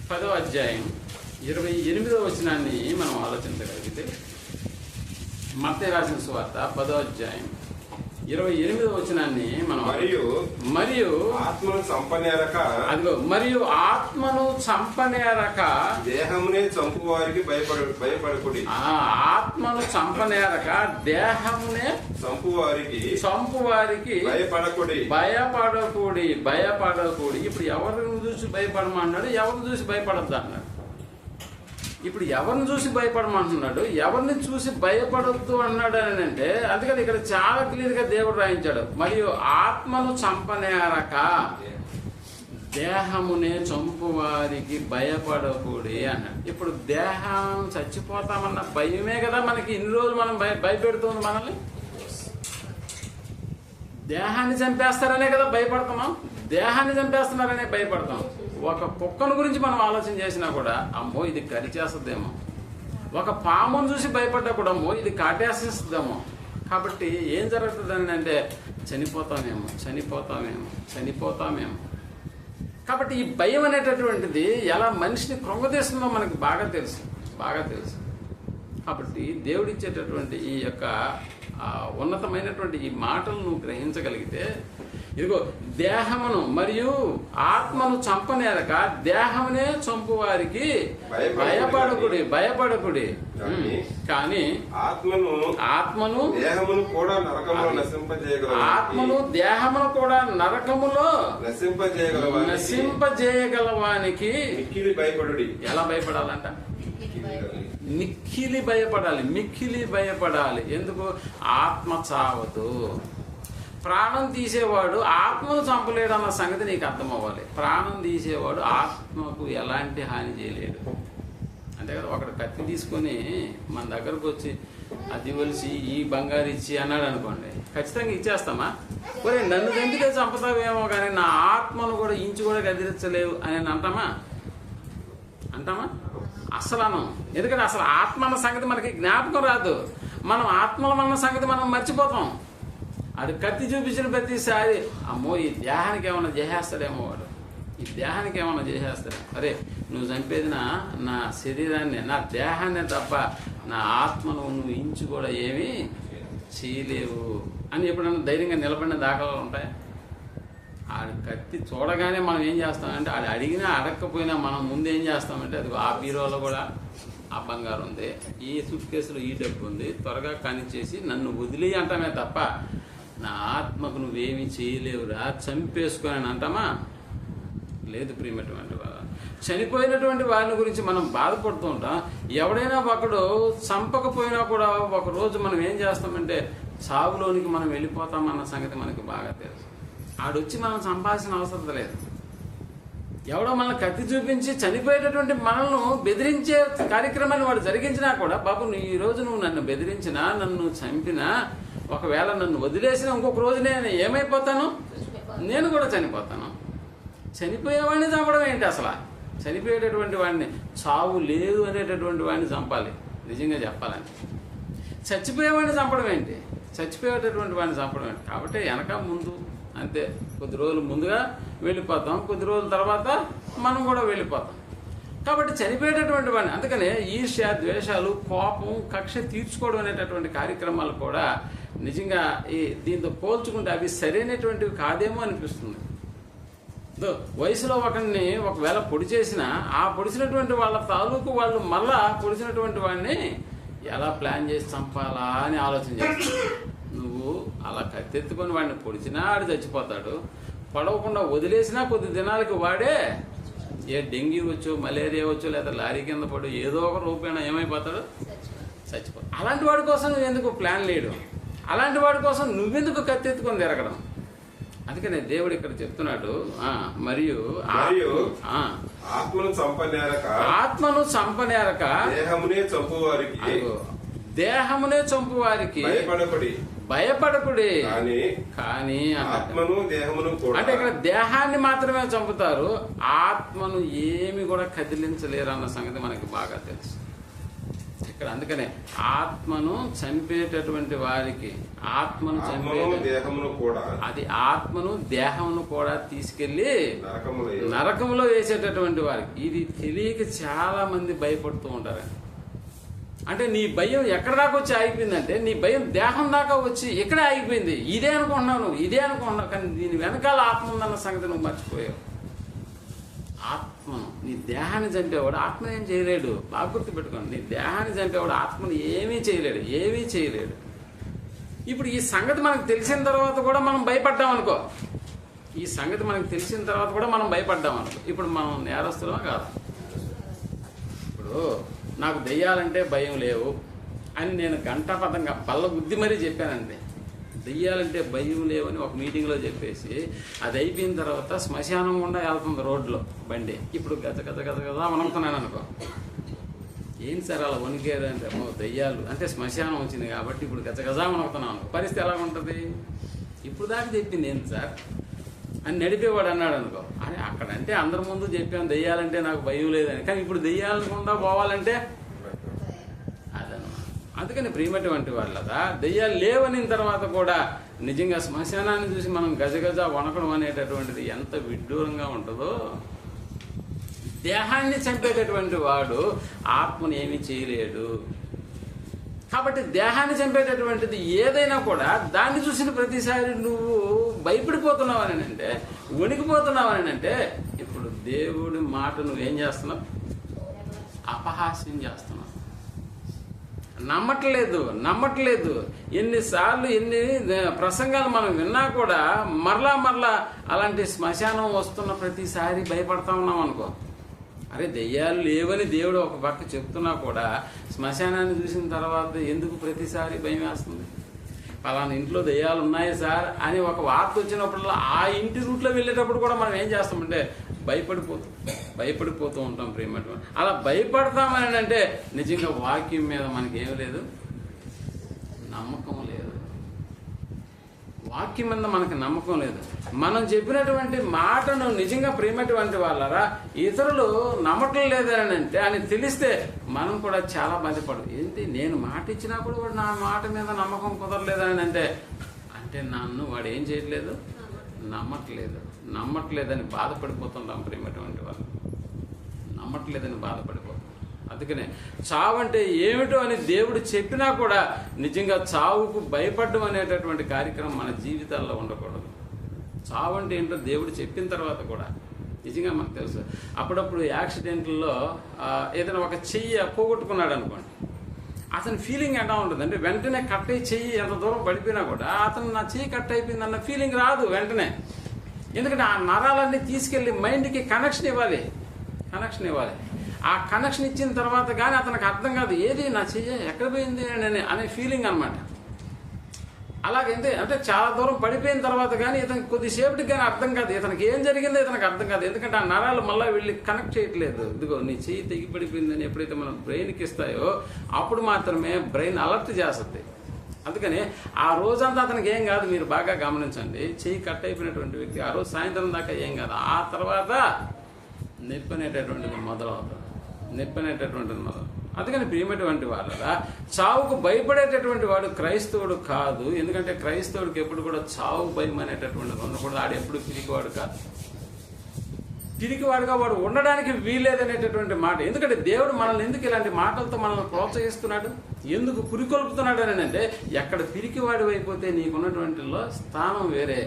10వ అధ్యాయం 28వ వచనాన్ని మనం ఆలోచించగలిగితే, మత్తయి రాసిన సువార్త 10వ అధ్యాయం 28వ వచనాన్ని మనం మరియు ఆత్మను చంపనేరక అదిగో మరియు ఆత్మను చంపనేరక దేహమునే చంపువారికి భయపడకుడి. ఆత్మను చంపనేరక దేహమునే చంపువారికి భయపడకూడి. ఇప్పుడు ఎవరిని చూసి భయపడమన్నాడు, ఎవరిని చూసి భయపడద్దు అన్నాడు. ఇప్పుడు ఎవరిని చూసి భయపడమంటున్నాడు, ఎవరిని చూసి భయపడద్దు అన్నాడు అని అంటే, అందుకని ఇక్కడ చాలా క్లియర్ గా దేవుడు రాయించాడు. మరియు ఆత్మను చంపనేరక దేహమునే చంపువారికి భయపడకూడి అన్నాడు. ఇప్పుడు దేహం చచ్చిపోతామన్న భయమే కదా మనకి ఇన్ని రోజులు మనం భయపెడుతుంది మనల్ని. దేహాన్ని చంపేస్తారనే కదా భయపడుతున్నాం, దేహాన్ని చంపేస్తున్నారనే భయపడతాం. ఒక కుక్కను గురించి మనం ఆలోచన చేసినా కూడా అమ్మో ఇది కరిచేస్తుందేమో, ఒక పామును చూసి భయపడ్డా కూడా అమ్మో ఇది కాటేసేస్తుందేమో. కాబట్టి ఏం జరుగుతుందని అంటే చనిపోతామేమో. కాబట్టి ఈ భయం అనేటటువంటిది ఎలా మనిషిని కృంగతీస్తుందో మనకి బాగా తెలుసు. కాబట్టి దేవుడిచ్చేటటువంటి ఈ యొక్క ఉన్నతమైనటువంటి ఈ మాటలు నువ్వు గ్రహించగలిగితే, ఇదిగో దేహమును మరియు ఆత్మను చంపనేరక దేహమునే చంపువారికి భయపడకుడి. కానీ ఆత్మను దేహమును కూడా నరకములో నశింపజేయగలవానికి ఎలా భయపడాలంట? మిక్కిలి భయపడాలి. ఎందుకు? ఆత్మ చావదు. ప్రాణం తీసేవాడు ఆత్మను చంపలేడు అన్న సంగతి నీకు అర్థం అవ్వాలి. ప్రాణం తీసేవాడు ఆత్మకు ఎలాంటి హాని చేయలేడు. అంతే కదా. ఒకడు కత్తి తీసుకొని మన దగ్గరకు వచ్చి అది వలిసి ఈ బంగారు ఇచ్చి అన్నాడు అనుకోండి, ఖచ్చితంగా ఇచ్చేస్తామా? ఒరే నన్ను చంపితే చంపుతావేమో కానీ నా ఆత్మను కూడా ఇంచు కూడా కదిలించలేవు అని అంటామా? అసలు అనం. ఎందుకంటే అసలు ఆత్మ అన్న సంగతి మనకి జ్ఞాపకం రాదు. మనం ఆత్మల అన్న సంగతి మనం మర్చిపోతాం. అది కత్తి చూపించిన ప్రతిసారి అమ్మో ఈ దేహానికి ఏమైనా చేసేస్తాడేమో వాడు, ఈ దేహానికి ఏమైనా చేసేస్తాడు. అరే నువ్వు చంపేది నా శరీరాన్ని, నా దేహాన్ని తప్ప నా ఆత్మను నువ్వు ఇంచు కూడా ఏమీ చేయలేవు అని ఎప్పుడన్నా ధైర్యంగా నిలబడిన దాఖలాలు ఉంటాయి. ఆడు కత్తి చూడగానే మనం ఏం చేస్తామంటే, ఆడు అడిగినా అడగకపోయినా మనం ముందు ఏం చేస్తామంటే, అది ఆ బీరోలో కూడా ఆ బంగారం ఉంది, ఈ సూట్ కేసులో ఈ డబ్బు ఉంది, త్వరగా కానిచ్చేసి నన్ను వదిలి అంటామే తప్ప నా ఆత్మకు నువ్వేమీ చేయలేవురా చంపేసుకొని అని అంటామా? లేదు ప్రియమైనటువంటి వారు. చనిపోయినటువంటి వారిని గురించి మనం బాధపడుతూ ఉంటాం. ఎవడైనా ఒకడు చంపకపోయినా కూడా ఒకరోజు మనం ఏం చేస్తామంటే సాగులోనికి మనం వెళ్ళిపోతామన్న సంగతి మనకి బాగా తెలుసు. ఆడొచ్చి మనం చంపాల్సిన అవసరం లేదు. ఎవడో మనల్ని కత్తి చూపించి చనిపోయేటటువంటి మనల్ని బెదిరించే కార్యక్రమాన్ని వాడు జరిగించినా కూడా, బాబు ఈరోజు నువ్వు నన్ను బెదిరించినా, నన్ను చంపినా, ఒకవేళ నన్ను వదిలేసినా ఇంకొక రోజు నేను ఏమైపోతాను? నేను కూడా చనిపోతాను. చనిపోయేవాడిని చంపడం ఏంటి అసలు? చనిపోయేటటువంటి వాడిని, చావు లేదు అనేటటువంటి వాడిని చంపాలి నిజంగా చెప్పాలని. చచ్చిపోయేవాడిని చంపడం ఏంటి? చచ్చిపోయేటటువంటి వాడిని చంపడం ఏంటి? కాబట్టి వెనక ముందు అంతే. కొద్ది రోజులు ముందుగా వెళ్ళిపోతాం, కొద్ది రోజుల తర్వాత మనం కూడా వెళ్ళిపోతాం. కాబట్టి చనిపోయేటటువంటి వాడిని, అందుకనే ఈర్ష్య, ద్వేషాలు, కోపం, కక్ష తీర్చుకోవడం అనేటటువంటి కార్యక్రమాలు కూడా నిజంగా దీంతో పోల్చుకుంటే అవి సరైనటువంటివి కాదేమో అనిపిస్తుంది. వయసులో ఒకరిని ఒకవేళ పొడి చేసినా, ఆ పొడిచినటువంటి వాళ్ళ తాలూకు వాళ్ళు మళ్ళా పొడిచినటువంటి వాడిని ఎలా ప్లాన్ చేసి చంపాలా అని ఆలోచన చేస్తారు. నువ్వు అలా కత్తెత్తుకొని వాడిని పొడిచినా ఆడు చచ్చిపోతాడు, పొడవకుండా వదిలేసినా కొద్ది దినాలకి వాడే ఏ డెంగ్యూ వచ్చో, మలేరియా వచ్చో, లేదా లారీ కింద పడు ఏదో ఒక రూపేణ ఏమైపోతాడు? చచ్చిపోతాడు. అలాంటి వాడి కోసం నువ్వు ఎందుకు ప్లాన్ లేడు? అలాంటి వాడి కోసం నువ్వెందుకు కత్తెత్తుకొని తిరగడం? అందుకనే దేవుడు ఇక్కడ చెప్తున్నాడు, మరియు ఆత్మను చంపనేరక దేహమునే చంపువారికి భయపడకుడి. కానీ అంటే ఇక్కడ దేహాన్ని మాత్రమే చంపుతారు, ఆత్మను ఏమి కూడా కదిలించలేరు అన్న సంగతి మనకి బాగా తెలుసు ఇక్కడ. అందుకనే ఆత్మను చంపేటటువంటి వారికి, ఆత్మను అది ఆత్మను దేహమును కూడా తీసుకెళ్లి నరకములో వేసేటటువంటి వారికి, ఇది తెలియక చాలా మంది భయపడుతూ ఉంటారు. అంటే నీ భయం ఎక్కడ దాకా వచ్చి ఆగిపోయిందంటే నీ భయం దేహం దాకా వచ్చి ఇక్కడే ఆగిపోయింది. ఇదే అనుకుంటున్నావు, ఇదే అనుకుంటున్నావు, కానీ దీని వెనకాల ఆత్మ ఉందన్న సంగతి నువ్వు మర్చిపోయావు. ఆత్మను, నీ దేహాన్ని చంపేవాడు ఆత్మను ఏం చేయలేడు. బాగా గుర్తుపెట్టుకోండి, నీ దేహాన్ని చంపేవాడు ఆత్మను ఏమీ చేయలేడు, ఏమీ చేయలేడు. ఇప్పుడు ఈ సంగతి మనకు తెలిసిన తర్వాత కూడా మనం భయపడ్డాం అనుకో, ఈ సంగతి మనకు తెలిసిన తర్వాత కూడా మనం భయపడ్డాం అనుకో, ఇప్పుడు మనం నేరస్తులమా కాదు? ఇప్పుడు నాకు దెయ్యాలంటే భయం లేవు అని నేను గంటాపదంగా బల్ల బుద్ధి మరీ చెప్పానండి. దెయ్యాలంటే భయం లేవని ఒక మీటింగ్లో చెప్పేసి అది అయిపోయిన తర్వాత శ్మశానం గుండా వెళ్తుంది రోడ్లో బండి. ఇప్పుడు గజ గజ గజ గజ వణుకుతున్నాను అనుకో. ఏం సార్ అలా వణికేరు అంటే దెయ్యాలు అంటే శ్మశానం వచ్చింది కాబట్టి ఇప్పుడు గజ గజ వణుకుతున్నాను అనుకో. పరిస్థితి ఎలా ఉంటుంది? ఇప్పుడు దాకా చెప్పింది ఏంటి సార్ అని నడిపేవాడు అన్నాడు అనుకో. అని అక్కడంటే అందరి ముందు చెప్పాను దెయ్యాలంటే నాకు భయం లేదని, కానీ ఇప్పుడు దెయ్యాలకుండా పోవాలంటే అదనమాట. అందుకని ప్రియమైనటువంటి వాళ్ళదా దెయ్యాలు లేవని తర్వాత కూడా నిజంగా శ్మశానాన్ని చూసి మనం గజగజ వణకడం అనేటటువంటిది ఎంత విడ్డూరంగా ఉంటుందో. దేహాన్ని చంపేటటువంటి వాడు ఆత్మను ఏమీ చేయలేడు. కాబట్టి దేహాన్ని చంపేటటువంటిది ఏదైనా కూడా దాన్ని చూసిన ప్రతిసారి నువ్వు భయపడిపోతున్నావని అంటే, వణికిపోతున్నావని అంటే, ఇప్పుడు దేవుడి మాట నువ్వేం చేస్తున్నావు? అపహాస్యం చేస్తున్నావు. నమ్మట్లేదు. ఎన్నిసార్లు ఎన్ని ప్రసంగాలు మనం విన్నా కూడా మరలా అలాంటి శ్మశానం వస్తున్న ప్రతిసారి భయపడతా ఉన్నాం అనుకో. అరే దెయ్యాలు లేవని దేవుడు ఒక పక్క చెప్తున్నా కూడా శ్మశానాన్ని చూసిన తర్వాత ఎందుకు ప్రతిసారి భయం వేస్తుంది? పలానా ఇంట్లో దెయ్యాలు ఉన్నాయి సార్ అని ఒక వార్త వచ్చినప్పుడు ఆ ఇంటి రూట్లో వెళ్ళేటప్పుడు కూడా మనం ఏం చేస్తామంటే భయపడిపోతూ ఉంటాం ప్రేమ. అలా భయపడతామని అంటే నిజంగా వాక్యం మీద మనకి ఏం లేదు, నమ్మకం లేదు. వాక్యం మీద మనకి నమ్మకం లేదు. మనం చెప్పినటువంటి మాటను నిజంగా ప్రేమటువంటి వాళ్ళరా ఇతరులు నమ్మటం లేదని అంటే అని తెలిస్తే మనం కూడా చాలా బాధపడు. ఏంటి నేను మాట ఇచ్చినా కూడా వాడు నా మాట మీద నమ్మకం కుదరలేదని అంటే నన్ను వాడు ఏం చేయట్లేదు, నమ్మట్లేదని బాధపడిపోతుంటాం ప్రేమటువంటి వాళ్ళు. నమ్మట్లేదని బాధపడిపోతాం. అందుకనే చావు అంటే ఏమిటో అని దేవుడు చెప్పినా కూడా నిజంగా చావుకు భయపడడం అనేటటువంటి కార్యక్రమం మన జీవితాల్లో ఉండకూడదు. చావు అంటే ఏంటో దేవుడు చెప్పిన తర్వాత కూడా నిజంగా మనకు తెలుసు. అప్పుడప్పుడు యాక్సిడెంట్లో ఏదైనా ఒక చెయ్యి పోగొట్టుకున్నాడు అనుకోండి, అతని ఫీలింగ్ ఎలా ఉంటుంది అంటే వెంటనే కట్ అయ్యి చెయ్యి ఎంత దూరం పడిపోయినా కూడా అతను నా చెయ్యి కట్ అయిపోయింది అన్న ఫీలింగ్ రాదు వెంటనే. ఎందుకంటే ఆ నరాలన్నీ తీసుకెళ్ళి మైండ్కి కనెక్షన్ ఇవ్వాలి. ఆ కనెక్షన్ ఇచ్చిన తర్వాత కానీ అతనికి అర్థం కాదు ఏది నా చెయ్యి ఎక్కడ పోయింది అనే ఫీలింగ్ అనమాట. అలాగైతే అంటే చాలా దూరం పడిపోయిన తర్వాత కానీ ఇతనికి కొద్దిసేపటికి కానీ అర్థం కాదు, ఇతనికి ఏం జరిగిందో ఇతనికి అర్థం కాదు. ఎందుకంటే ఆ నరాలు మళ్ళీ వెళ్ళి కనెక్ట్ చేయట్లేదు. ఇదిగో నీ చెయ్యి తెగి పడిపోయిందని ఎప్పుడైతే మనం బ్రెయిన్కి ఇస్తాయో అప్పుడు మాత్రమే బ్రెయిన్ అలర్ట్ చేస్తుంది. అందుకని ఆ రోజంతా అతనికి ఏం కాదు. మీరు బాగా గమనించండి, చెయ్యి కట్ అయిపోయినటువంటి వ్యక్తి ఆ రోజు సాయంత్రం దాకా ఏం కాదు. ఆ తర్వాత నొప్పి అనేటటువంటిది మొదలవుతుంది. అందుకని ప్రియమైనటువంటి వాళ్ళ చావుకు భయపడేటటువంటి వాడు క్రైస్తవుడు కాదు. ఎందుకంటే క్రైస్తవుడికి ఎప్పుడు కూడా చావు భయం అనేటటువంటిది ఉండకూడదు. ఆడు ఎప్పుడు పిరికివాడు కాదు. పిరికివాడుగా వాడు ఉండడానికి వీలేదనేటటువంటి మాట. ఎందుకంటే దేవుడు మనల్ని ఎందుకు ఇలాంటి మాటలతో మనల్ని ప్రోత్సహిస్తున్నాడు, ఎందుకు పురికొల్పుతున్నాడు అని అంటే ఎక్కడ పిరికివాడు అయిపోతే నీకున్నటువంటి స్థానం వేరే,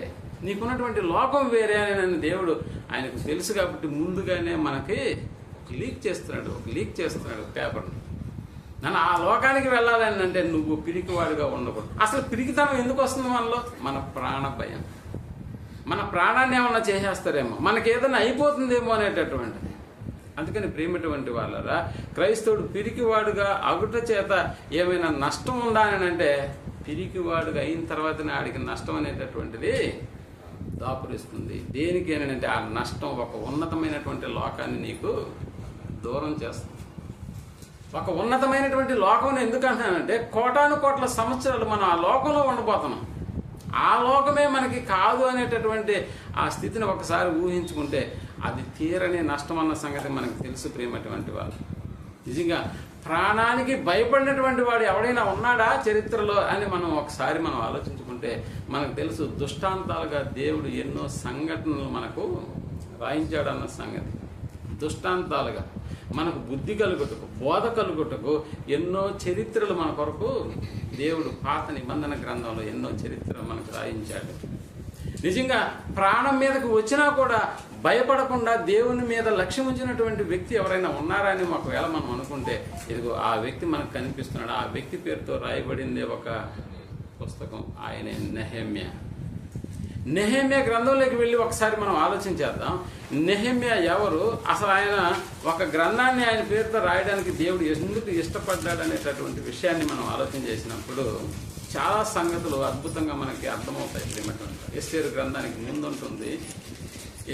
నీకున్నటువంటి లోకం వేరే అని దేవుడు ఆయనకు తెలుసు. కాబట్టి ముందుగానే మనకి లీక్ చేస్తున్నాడు పేపర్ను. నన్ను ఆ లోకానికి వెళ్ళాలని అంటే నువ్వు పిరికివాడుగా ఉండకూడదు. అసలు పిరికితనం ఎందుకు వస్తుంది మనలో? మన ప్రాణ భయం. మన ప్రాణాన్ని ఏమన్నా చేసేస్తారేమో, మనకి ఏదైనా అయిపోతుందేమో అనేటటువంటిది. అందుకని ప్రేమటువంటి వాళ్ళరా క్రైస్తవుడు పిరికివాడుగా అగుట చేత ఏమైనా నష్టం ఉందా అని అంటే పిరికివాడుగా అయిన తర్వాతనే ఆడికి నష్టం అనేటటువంటిది దాపురిస్తుంది. దేనికి అంటే ఆ నష్టం ఒక ఉన్నతమైనటువంటి లోకాన్ని నీకు దూరం చేస్తుంది. ఒక ఉన్నతమైనటువంటి లోకం ఎందుకు అంటున్నానంటే కోటాను కోట్ల సంవత్సరాలు మనం ఆ లోకంలో ఉండబోతున్నాం. ఆ లోకమే మనకి కాదు అనేటటువంటి ఆ స్థితిని ఒకసారి ఊహించుకుంటే అది తీరని నష్టం అన్న సంగతి మనకు తెలుసు ప్రేమటువంటి వాళ్ళు. నిజంగా ప్రాణానికి భయపడినటువంటి వాడు ఎవడైనా ఉన్నాడా చరిత్రలో అని మనం ఒకసారి ఆలోచించుకుంటే మనకు తెలుసు. దృష్టాంతాలుగా దేవుడు ఎన్నో సంఘటనలు మనకు రాయించాడన్న సంగతి. దృష్టాంతాలుగా మనకు బుద్ధి కలుగుటకు, బోధ కలుగుటకు ఎన్నో చరిత్రలు మన కొరకు దేవుడు పాత నిబంధన గ్రంథంలో ఎన్నో చరిత్రలు మనకు రాయించాడు. నిజంగా ప్రాణం మీదకు వచ్చినా కూడా భయపడకుండా దేవుని మీద లక్ష్యం ఉంచినటువంటి వ్యక్తి ఎవరైనా ఉన్నారా అని ఒకవేళ మనం అనుకుంటే, ఇదిగో ఆ వ్యక్తి మనకు కనిపిస్తున్నాడు. ఆ వ్యక్తి పేరుతో రాయబడింది ఒక పుస్తకం, ఆయనే నెహెమ్యా. నెహెమ్యా గ్రంథంలోకి వెళ్ళి ఒకసారి మనం ఆలోచించేద్దాం. నెహెమ్యా ఎవరు, అసలు ఆయన ఒక గ్రంథాన్ని ఆయన పేరుతో రాయడానికి దేవుడు ఎందుకు ఇష్టపడ్డాడు అనేటటువంటి విషయాన్ని మనం ఆలోచన చేసినప్పుడు చాలా సంగతులు అద్భుతంగా మనకి అర్థమవుతాయి. ఎస్తేరు గ్రంథానికి ముందు ఉంటుంది,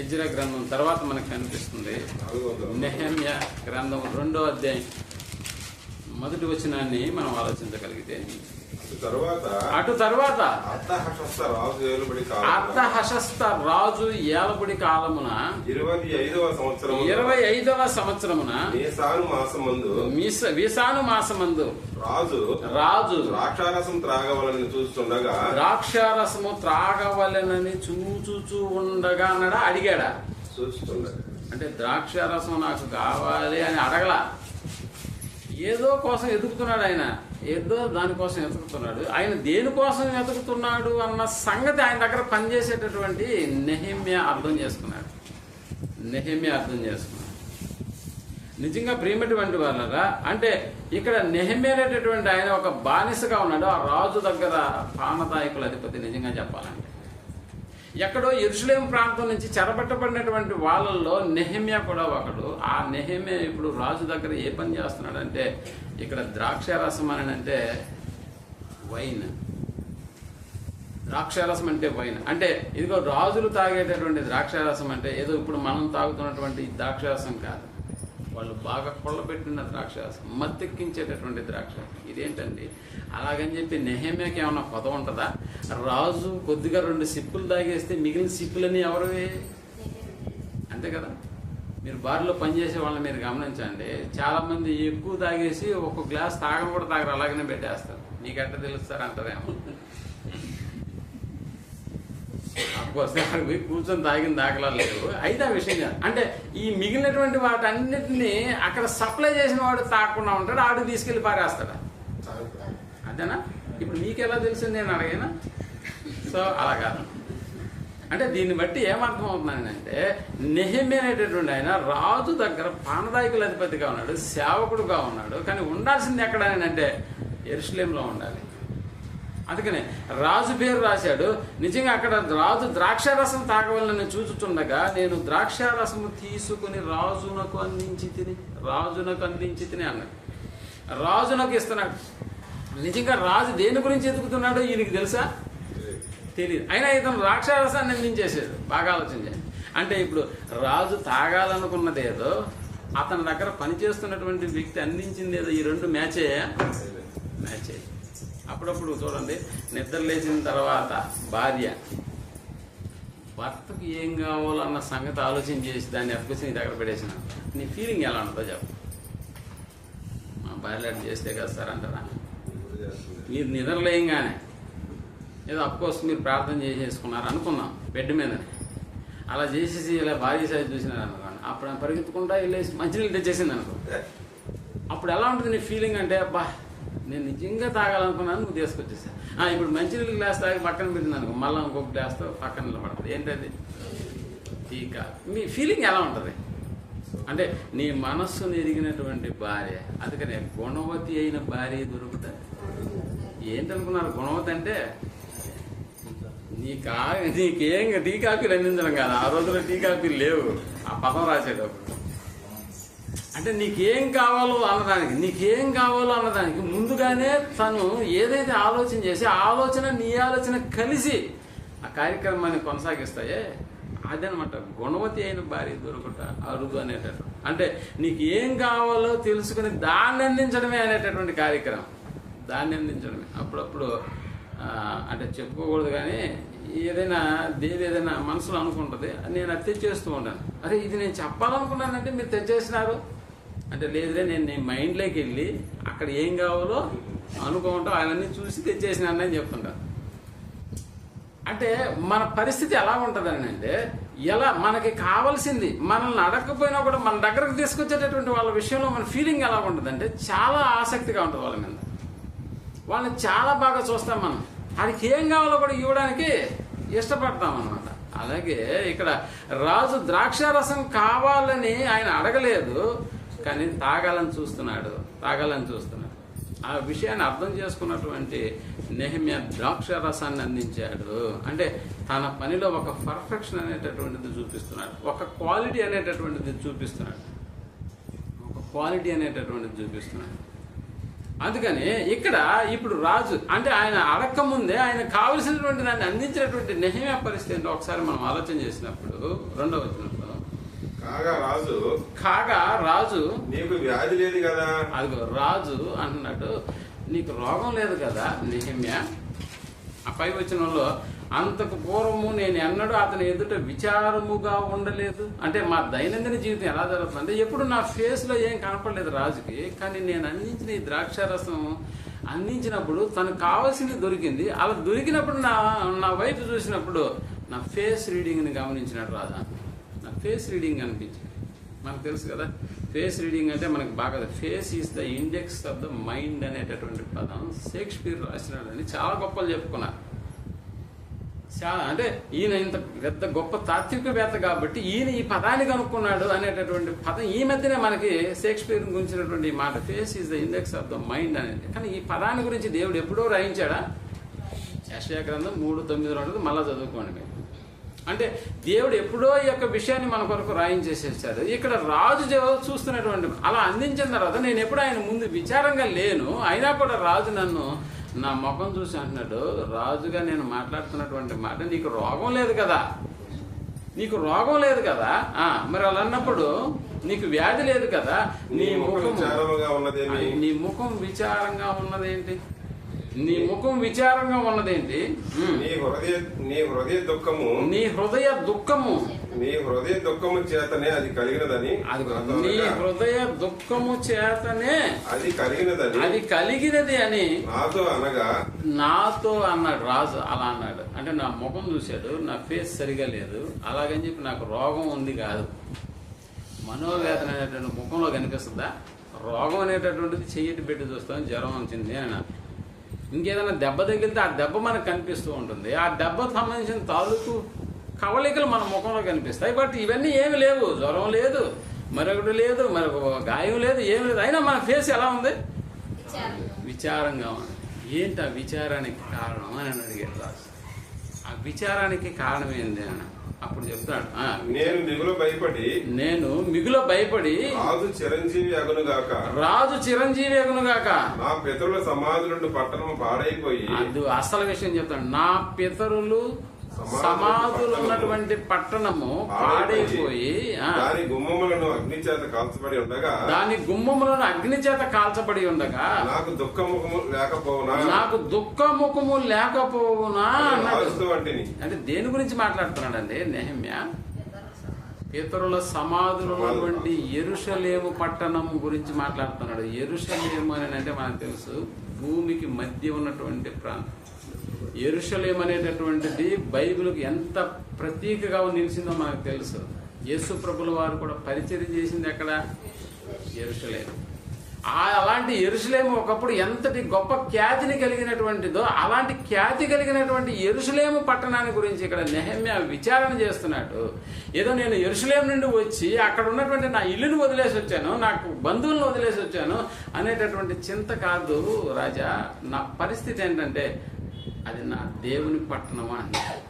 ఎజ్రా గ్రంథం తర్వాత మనకు కనిపిస్తుంది. నెహెమ్యా గ్రంథం 2వ అధ్యాయం 1వ వచనాన్ని మనం ఆలోచించగలిగితే, అటు తర్వాత అర్తహషస్త రాజు ఏలబడి కాలమున 25వ సంవత్సరమున వీసాను మాసమందు రాజు ద్రాక్షారసం త్రాగవలని చూస్తుండగా, ద్రాక్షారసము త్రాగవలనని చూచూ ఉండగా అన్నాడా, అడిగాడా? చూస్తుండగా. అంటే ద్రాక్షారసం నాకు కావాలి అని అడగలా, ఏదో కోసం ఎదుగుతున్నాడు ఆయన, ఏదో దానికోసం ఎతుకుతున్నాడు. ఆయన దేనికోసం ఎతుకుతున్నాడు అన్న సంగతి ఆయన దగ్గర పనిచేసేటటువంటి నెహెమ్యా అర్థం చేసుకున్నాడు. నిజంగా ప్రియమైనటువంటి వాళ్ళరా, అంటే ఇక్కడ నెహెమ్యా అనేటటువంటి ఆయన ఒక బానిసగా ఉన్నాడు ఆ రాజు దగ్గర, పానదాయకుల అధిపతి. నిజంగా చెప్పాలంటే ఎక్కడో యెరూషలేము ప్రాంతం నుంచి చెరబట్టబడినటువంటి వాళ్ళల్లో నెహెమ్యా కూడా ఒకడు. ఆ నెహెమ్యా ఇప్పుడు రాజు దగ్గర ఏ పని చేస్తున్నాడంటే, ఇక్కడ ద్రాక్షారసం అని అంటే వైన్, ద్రాక్షారసం అంటే వైన్ అంటే ఇదిగో రాజులు తాగేటటువంటి ద్రాక్షారసం అంటే ఏదో ఇప్పుడు మనం తాగుతున్నటువంటి ద్రాక్షారసం కాదు, వాళ్ళు బాగా కొల్లబెట్టిన ద్రాక్షారసం, మత్తెక్కించేటటువంటి ద్రాక్షారసం. ఇదేంటండి అలాగని చెప్పి నెహెమ్యాకి ఏమన్నా కొత్త ఉంటుందా? రాజు కొద్దిగా 2 సిప్పులు తాగేస్తే మిగిలిన సిప్పులని ఎవరివి? అంతే కదా. మీరు బార్లో పనిచేసే వాళ్ళని మీరు గమనించండి, చాలా మంది ఎక్కువ తాగేసి ఒక గ్లాస్ తాగని కూడా తాగరు, అలాగనే పెట్టేస్తారు. నీకెట్ట తెలుస్తారు అంటారేమో. అఫ్కోర్స్ పోయి కూర్చొని తాగిన దాఖలాలు లేవు. అయితే ఆ విషయం కాదు, అంటే ఈ మిగిలినటువంటి వాటన్నిటిని అక్కడ సప్లై చేసిన వాడు తాగకుండా ఉంటాడు, ఆడు తీసుకెళ్లి పారేస్తాడా? అంతేనా? ఇప్పుడు నీకెలా తెలిసింది నేను అడిగినా? సో అలా కాదు. అంటే దీన్ని బట్టి ఏమర్థం అవుతుందంటే, నెహెమ్యా అనేటటువంటి ఆయన రాజు దగ్గర పానదాయకుల అధిపతిగా ఉన్నాడు, సేవకుడుగా ఉన్నాడు. కానీ ఉండాల్సింది ఎక్కడ అంటే యెరూషలేములో ఉండాలి. అందుకనే రాజు పేరు రాశాడు. నిజంగా అక్కడ రాజు ద్రాక్షారసం తాగవలని చూచుచుండగా, నేను ద్రాక్షారసము తీసుకుని రాజునకు అందించి తిని అన్నాడు. రాజునకు ఇస్తున్నాడు. నిజంగా రాజు దేని గురించి ఎదుగుతున్నాడో ఈయనకి తెలుసా? తెలియదు. అయినా ఇతను ద్రాక్షారసాన్ని అందించేసాడు. బాగా ఆలోచించండి. అంటే ఇప్పుడు రాజు తాగాలనుకున్నది ఏదో, అతని దగ్గర పనిచేస్తున్నటువంటి వ్యక్తి అందించింది ఏదో, ఈ 2 మ్యాచ్ అయ్యాయి. అప్పుడప్పుడు చూడండి, నిద్ర లేచిన తర్వాత భార్య భర్తకు ఏం కావాలన్న సంగతి ఆలోచన చేసి దాన్ని ఎత్తుకొచ్చి నీ దగ్గర పెట్టేసిన నీ ఫీలింగ్ ఎలా ఉంటుందో చెప్పు. మా భార్య అటు చేస్తే కదా సార్ అంటారా? మీరు నిద్రలేయంగానే ఏదో అఫ్కోర్స్ మీరు ప్రార్థన చేసేసుకున్నారు అనుకున్నాం బెడ్ మీద, అలా చేసేసి ఇలా భార్య సైజు చూసినారు అనుకోండి, అప్పుడు పరిగెత్తుకుంటా వెళ్ళేసి మంచినీళ్ళు తెచ్చేసింది అనుకో, అప్పుడు ఎలా ఉంటుంది నీ ఫీలింగ్ అంటే, అబ్బా నేను నిజంగా తాగాలనుకున్నాను, నువ్వు తీసుకొచ్చేసా. ఇప్పుడు మంచినీళ్ళు గ్లాస్ తాగి పక్కన పెట్టింది అనుకో, మళ్ళీ ఇంకొక గ్లాస్తో పక్కన నిలబడుతుంది. ఏంటది? టీ కాదు. మీ ఫీలింగ్ ఎలా ఉంటుంది అంటే, నీ మనస్సును ఎరిగినటువంటి భార్య, అందుకనే గుణవతి అయిన భార్య దొరుకుతుంది. ఏంటనుకున్నారు గుణవతి అంటే? నీకేం టీ కాఫీలు అందించడం కాదు. ఆ రోజుల్లో టీ కాఫీలు లేవు, ఆ పదం రాసేటప్పుడు. అంటే నీకేం కావాలో అన్నదానికి ముందుగానే తను ఏదైతే ఆలోచన చేసి నీ ఆలోచన కలిసి ఆ కార్యక్రమాన్ని కొనసాగిస్తాయే, అదనమాట గుణవతి అయిన భార్య దొరుకుట అరుదు అనేటట్టు. అంటే నీకు ఏం కావాలో తెలుసుకుని దాన్ని అందించడమే అనేటటువంటి కార్యక్రమం, దాన్ని అందించడమే. అప్పుడప్పుడు అంటే చెప్పుకోకూడదు కానీ ఏదైనా మనసులో అనుకుంటుంది, నేను అది తెచ్చేస్తూ ఉంటాను. అరే ఇది నేను చెప్పాలనుకున్నానంటే మీరు తెచ్చేసినారు అంటే, లేదులే నేను నీ మైండ్లోకి వెళ్ళి అక్కడ ఏం కావాలో అనుకుంటాం, అవన్నీ చూసి తెచ్చేసినాను అని చెప్తుంటాను. అంటే మన పరిస్థితి ఎలా ఉంటుందని అంటే, ఎలా మనకి కావాల్సింది మనల్ని అడగకపోయినా కూడా మన దగ్గరకు తీసుకొచ్చేటటువంటి వాళ్ళ విషయంలో మన ఫీలింగ్ ఎలా ఉంటుందంటే చాలా ఆసక్తిగా ఉంటుంది వాళ్ళ మీద. వాళ్ళని చాలా బాగా చూస్తాం మనం. వాడికి ఏం కావాలో కూడా ఇవ్వడానికి ఇష్టపడతాం అన్నమాట. అలాగే ఇక్కడ రాజు ద్రాక్షారసం కావాలని ఆయన అడగలేదు, కానీ తాగాలని చూస్తున్నాడు. ఆ విషయాన్ని అర్థం చేసుకున్నటువంటి నెహెమ్యా ద్రాక్షారసాన్ని అందించాడు. అంటే తన పనిలో ఒక పర్ఫెక్షన్ అనేటటువంటిది చూపిస్తున్నాడు, ఒక క్వాలిటీ అనేటటువంటిది చూపిస్తున్నాడు. అందుకని ఇక్కడ ఇప్పుడు రాజు అంటే ఆయన అడక్క ముందే ఆయన కావలసినటువంటి దాన్ని అందించినటువంటి నెహెమ్యా పరిస్థితి ఏంటో ఒకసారి మనం ఆలోచన చేసినప్పుడు 2వ వచనంలో కాగా రాజు నీకు వ్యాధి లేదు కదా. అదిగో రాజు అంటున్నాడు, నీకు రోగం లేదు కదా నెహెమ్యా. ఆ 5వ వచనంలో అంతకు పూర్వము నేను ఎన్నడూ అతని ఎదుట విచారముగా ఉండలేదు. అంటే మా దైనందిన జీవితం ఎలా జరుగుతుందంటే ఎప్పుడు నా ఫేస్లో ఏం కనపడలేదు రాజుకి, కానీ నేను అందించిన ఈ ద్రాక్షారసం అందించినప్పుడు తనకు కావాల్సింది దొరికింది. అలా దొరికినప్పుడు నా వైపు చూసినప్పుడు నా ఫేస్ రీడింగ్ని గమనించినట్టు రాజా. నా ఫేస్ రీడింగ్ అనిపించింది. మనకు తెలుసు కదా ఫేస్ రీడింగ్ అంటే మనకు బాగా, face is the index of the mind అనేటటువంటి పదం షేక్స్పియర్ రాసినాడని చాలా గొప్పలు చెప్పుకున్నారు. చాలా అంటే ఈయన ఇంత పెద్ద గొప్ప తాత్వికవేత్త కాబట్టి ఈయన ఈ పదాన్ని కనుక్కున్నాడు అనేటటువంటి పదం ఈ మధ్యనే మనకి షేక్స్పియర్ గురించినటువంటి మాట, face is the index of the mind అనేది. కానీ ఈ పదాన్ని గురించి దేవుడు ఎప్పుడో రాయించాడా? యెషయా గ్రంథం 3:9 మళ్ళా చదువుకోండి మీరు. అంటే దేవుడు ఎప్పుడో ఈ యొక్క విషయాన్ని మన కొరకు రాయించేసేసాడు. ఇక్కడ రాజు చూస్తున్నటువంటి అలా అందించిన తర్వాత నేను ఎప్పుడు ఆయన ముందు విచారంగా లేను, అయినా కూడా రాజు నన్ను నా ముఖం చూసి అంటున్నాడు, రాజుగా నేను మాట్లాడుతున్నటువంటి మాట, నీకు రోగం లేదు కదా, మరి అలా అన్నప్పుడు నీకు వ్యాధి లేదు కదా, నీ ముఖం విచారంగా ఉన్నదేంటి? నీ హృదయ దుఃఖము చేతనే అది కలిగినదని. నీ హృదయ దుఃఖము చేతనే అది కలిగినది అని నాతో అన్నాడు రాజు. అలా అన్నాడు అంటే నా ముఖం చూశాడు, నా ఫేస్ సరిగా లేదు, అలాగని చెప్పి నాకు రోగం ఉంది కాదు. మనోవేదన అనేటువంటి ముఖంలో కనిపిస్తుందా? రోగం అనేటటువంటిది చెయ్యటి పెట్టి చూస్తాం, జ్వరం వచ్చింది అని. ఇంకేదైనా దెబ్బ తగిలితే ఆ దెబ్బ మనకు కనిపిస్తూ ఉంటుంది, ఆ దెబ్బకు సంబంధించిన తాలూకు కవళికలు మన ముఖంలో కనిపిస్తాయి. బట్ ఇవన్నీ ఏమి లేవు, జ్వరం లేదు, మరొకటి లేదు, మరొక గాయం లేదు, ఏమి లేదు, అయినా మన ఫేస్ ఎలా ఉంది? విచారంగా ఉంది. ఏంటి ఆ విచారానికి కారణం అని అడిగాడు రాజు. ఆ విచారానికి కారణం ఏంది అని అప్పుడు చెప్తాడు, నేను మిగుల భయపడి రాజు చిరంజీవి అగునుగాక నా పితరుల సమాధులు పట్టణం పాడైపోయి. అది అసలు విషయం చెప్తాడు, నా పితరులు సమాధులు ఉన్నటువంటి పట్టణము పాడైపోయి దాని గుమ్మములను అగ్ని చేత కాల్చబడి ఉండగా నాకు దుఃఖముఖము లేకపోవునా అన్నాడు. అంటే దేని గురించి మాట్లాడుతున్నాడండి నెహెమ్యా? పితరుల సమాధులు ఉన్నటువంటి యెరూషలేము పట్టణం గురించి మాట్లాడుతున్నాడు. యెరూషలేము అని అంటే మనకు తెలుసు, భూమికి మధ్య ఉన్నటువంటి ప్రాంతం. యెరూషలేము అనేటటువంటిది బైబిల్కి ఎంత ప్రతీకగా నిలిచిందో మనకు తెలుసు. యేసు ప్రభుల వారు కూడా పరిచర్య చేసింది ఎక్కడ? యెరూషలేము. అలాంటి యెరూషలేము ఒకప్పుడు ఎంతటి గొప్ప ఖ్యాతిని కలిగినటువంటిదో అలాంటి ఖ్యాతి కలిగినటువంటి యెరూషలేము పట్టణాన్ని గురించి ఇక్కడ నెహెమ్యా విచారణ చేస్తున్నాడు. ఏదో నేను యెరూషలేము నుండి వచ్చి అక్కడ ఉన్నటువంటి నా ఇల్లును వదిలేసి వచ్చాను, నాకు బంధువులను వదిలేసి వచ్చాను అనేటటువంటి చింత కాదు రాజా. నా పరిస్థితి ఏంటంటే అది నా దేవుని పట్టణము అంటారు.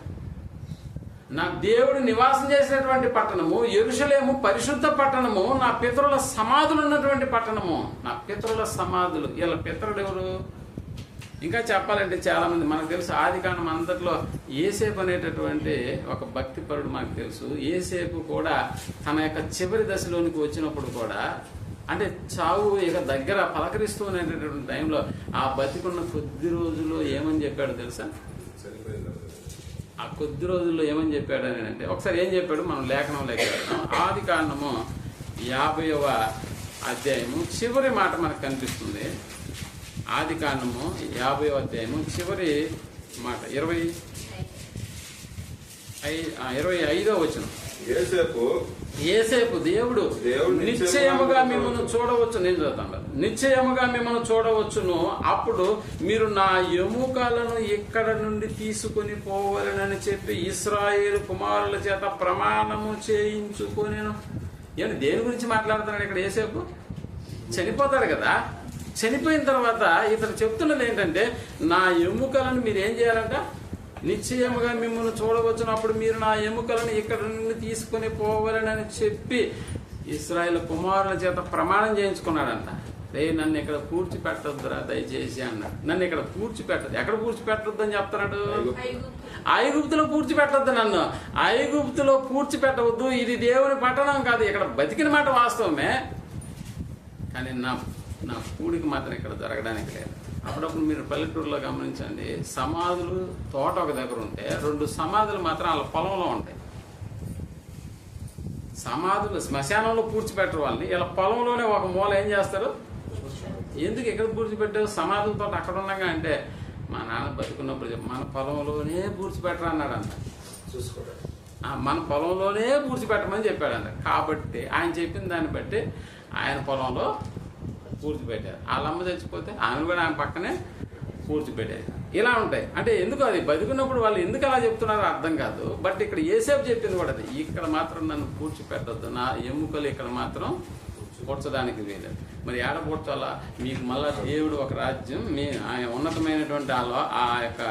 నా దేవుడు నివాసం చేసినటువంటి పట్టణము యెరూషలేము, పరిశుద్ధ పట్టణము, నా పితరుల సమాధులు ఉన్నటువంటి పట్టణము. నా పితరుల సమాధులు, ఇలా పితరులు ఎవరు? ఇంకా చెప్పాలంటే చాలా మంది మనకు తెలుసు. ఆదికాండం అంతట్లో యోసేపు అనేటటువంటి ఒక భక్తిపరుడు మనకు తెలుసు. యోసేపు కూడా తన యొక్క చివరి దశలోనికి వచ్చినప్పుడు కూడా, అంటే చావు ఇక దగ్గర పలకరిస్తూ అనేటటువంటి టైంలో ఆ బతికున్న కొద్ది రోజుల్లో ఏమని చెప్పాడు తెలుసా? ఆ కొద్ది రోజుల్లో ఏమని చెప్పాడు అని అంటే ఒకసారి ఏం చెప్పాడు మనం లేఖనంలోకి వెళ్తాం. ఆదికాండము 50వ అధ్యాయము చివరి మాట మనకు కనిపిస్తుంది. ఆదికాండము 50వ అధ్యాయము చివరి మాట 20 25వ వచనం. యేసేపు దేవుడు నిశ్చయముగా మిమ్మల్ని చూడవచ్చు. నేను చదువుతాను. నిశ్చయముగా మిమ్మల్ని చూడవచ్చును, అప్పుడు మీరు నా ఎముకలను ఇక్కడ నుండి తీసుకుని పోవాలని చెప్పి ఇశ్రాయేలు కుమారుల చేత ప్రమాణము చేయించుకొనెను. ఏమంటే దేని గురించి మాట్లాడుతున్నాడు ఇక్కడ యేసేపు? చనిపోతాడు కదా. చనిపోయిన తర్వాత ఇతను చెప్తున్నది ఏంటంటే, నా ఎముకలను మీరు ఏం చేయాలంట? నిశ్చయముగా మిమ్మల్ని చూడవచ్చునప్పుడు మీరు నా ఎముకలను ఇక్కడ నుండి తీసుకుని పోవాలని చెప్పి ఇశ్రాయేలు కుమారుల చేత ప్రమాణం చేయించుకున్నాడంట. నన్ను ఇక్కడ పూడ్చిపెట్టొద్దురా దయచేసి అన్నాడు. నన్ను ఇక్కడ పూడ్చిపెట్టదు. ఎక్కడ పూడ్చిపెట్టొద్దు అని చెప్తున్నాడు? ఐగుప్తులో పూడ్చిపెట్టొద్దు. నన్ను ఐగుప్తులో పూడ్చిపెట్టవద్దు. ఇది దేవుని పట్టణం కాదు. ఇక్కడ బతికిన మాట వాస్తవమే, కానీ నా పూడికి మాత్రం ఇక్కడ జరగడానికి లేదు. అప్పుడప్పుడు మీరు పల్లెటూరులో గమనించండి, సమాధులు తోట ఒక దగ్గర ఉంటే 2 సమాధులు మాత్రం వాళ్ళ పొలంలో ఉంటాయి. సమాధులు శ్మశానంలో పూడ్చిపెట్టరు వాళ్ళని, ఇలా పొలంలోనే ఒక మూల ఏం చేస్తారు? ఎందుకు ఎక్కడ పూడ్చిపెట్టావు? సమాధుల తోట అక్కడ ఉండగా అంటే, మా నాన్న బతుకున్నప్పుడు మన పొలంలోనే పూడ్చిపెట్టరు అన్నాడంట. మన పొలంలోనే పూడ్చిపెట్టమని చెప్పాడంట. కాబట్టి ఆయన చెప్పిన దాన్ని బట్టి ఆయన పొలంలో పూడ్చిపెట్టారు. వాళ్ళమ్మ చచ్చిపోతే ఆమెను కూడా ఆయన పక్కనే పూడ్చిపెట్టారు. ఇలా ఉంటాయి. అంటే ఎందుకు అది బతుకున్నప్పుడు వాళ్ళు ఎందుకు అలా చెప్తున్నారో అర్థం కాదు. బట్ ఇక్కడ యేసేపు చెప్పింది కూడా అది, ఇక్కడ మాత్రం నన్ను పూడ్చిపెట్టద్దు, నా ఎముకలు ఇక్కడ మాత్రం పూడ్చడానికి వీలేదు. మరి ఏడ పూడ్చాలా? మీకు మళ్ళా దేవుడు ఒక రాజ్యం, ఆయన ఉన్నతమైనటువంటి ఆ యొక్క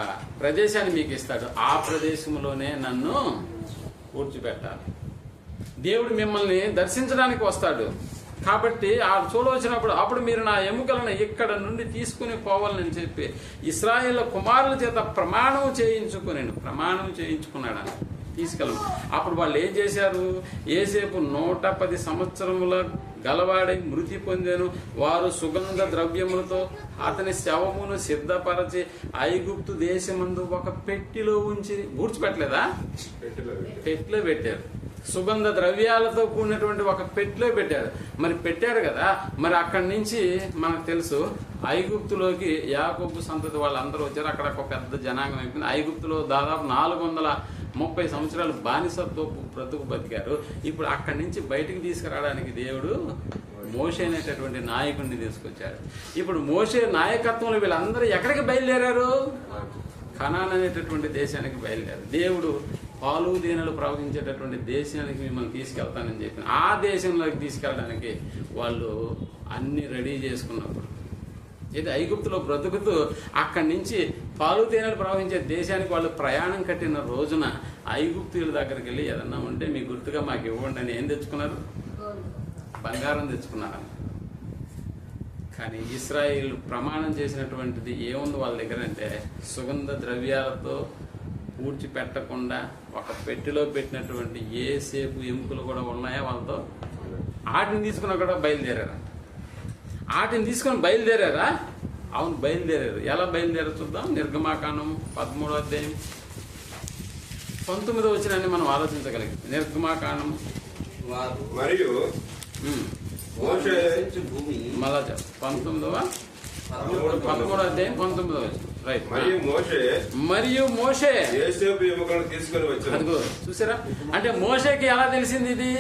ప్రదేశాన్ని మీకు ఇస్తాడు. ఆ ప్రదేశంలోనే నన్ను పూడ్చిపెట్టాలి. దేవుడు మిమ్మల్ని దర్శించడానికి వస్తాడు. కాబట్టి ఆ చూడవచ్చినప్పుడు అప్పుడు మీరు నా ఎముకలను ఇక్కడ నుండి తీసుకుని పోవాలని చెప్పి ఇశ్రాయేలు కుమారుల చేత ప్రమాణం చేయించుకున్నాడు. తీసుకెళ్ళను. అప్పుడు వాళ్ళు ఏం చేశారు? యేసేపు 110 సంవత్సరముల గలవాడై మృతి పొందాను. వారు సుగంధ ద్రవ్యములతో అతని శవమును సిద్ధపరచి ఐగుప్తు దేశమందు ఒక పెట్టిలో ఉంచి పూడ్చిపెట్టలేదా? పెట్టిలో పెట్టారు. సుగంధ ద్రవ్యాలతో కూడినటువంటి ఒక పెట్టిలో పెట్టారు. మరి పెట్టారు కదా, మరి అక్కడి నుంచి మనకు తెలుసు ఐగుప్తులోకి యాకోబు సంతతి వాళ్ళందరూ వచ్చారు. అక్కడ ఒక పెద్ద జనాంగం అయిపోయింది. ఐగుప్తులో దాదాపు 430 సంవత్సరాలు బానిసత్వ బ్రతుకు బతికారు. ఇప్పుడు అక్కడి నుంచి బయటికి తీసుకురావడానికి దేవుడు మోషే అనేటటువంటి నాయకుడిని తీసుకొచ్చాడు. ఇప్పుడు మోషే నాయకత్వంలో వీళ్ళందరూ ఎక్కడికి బయలుదేరారు? కనాన్ అనేటటువంటి దేశానికి బయలుదేరారు. దేవుడు పాలు తేనెలు ప్రవహించేటటువంటి దేశానికి మిమ్మల్ని తీసుకెళ్తానని చెప్పిన ఆ దేశంలోకి తీసుకెళ్ళడానికి వాళ్ళు అన్ని రెడీ చేసుకున్నప్పుడు, ఇది ఐగుప్తులో బ్రతుకుతూ అక్కడి నుంచి పాలు తేనెలు ప్రవహించే దేశానికి వాళ్ళు ప్రయాణం కట్టిన రోజున ఐగుప్తుల దగ్గరికి వెళ్ళి ఏదన్నా ఉంటే మీ గుర్తుగా మాకు ఇవ్వండి అని ఏం తెచ్చుకున్నారు? బంగారం తెచ్చుకున్నారు. కానీ ఇశ్రాయేల్ ప్రమాణం చేసినటువంటిది ఏముంది వాళ్ళ దగ్గర అంటే, సుగంధ ద్రవ్యాలతో పూడ్చిపెట్టకుండా ఒక పెట్టెలో పెట్టినటువంటి యేసేపు ఎముకలు కూడా ఉన్నాయా వాళ్ళతో? ఆటిని తీసుకుని కూడా బయలుదేరారా? ఆటిని తీసుకొని బయలుదేరారా? అవును, బయలుదేరారు. ఎలా బయలుదేరారు చూద్దాం. నిర్గమాకాండం 13వ అధ్యాయం 19వ వచనాన్ని మనం ఆలోచించగలిగాం. నిర్గమాకాండం మరియు మళ్ళా 13వ అధ్యాయం 19వ వచనం. రైట్. మరియు మోషే యేసేపు ఎముకలను తీసుకొని వచ్చాడు. అదిగో చూసారా? అంటే మోషేకి ఎలా తెలిసింది ఇది?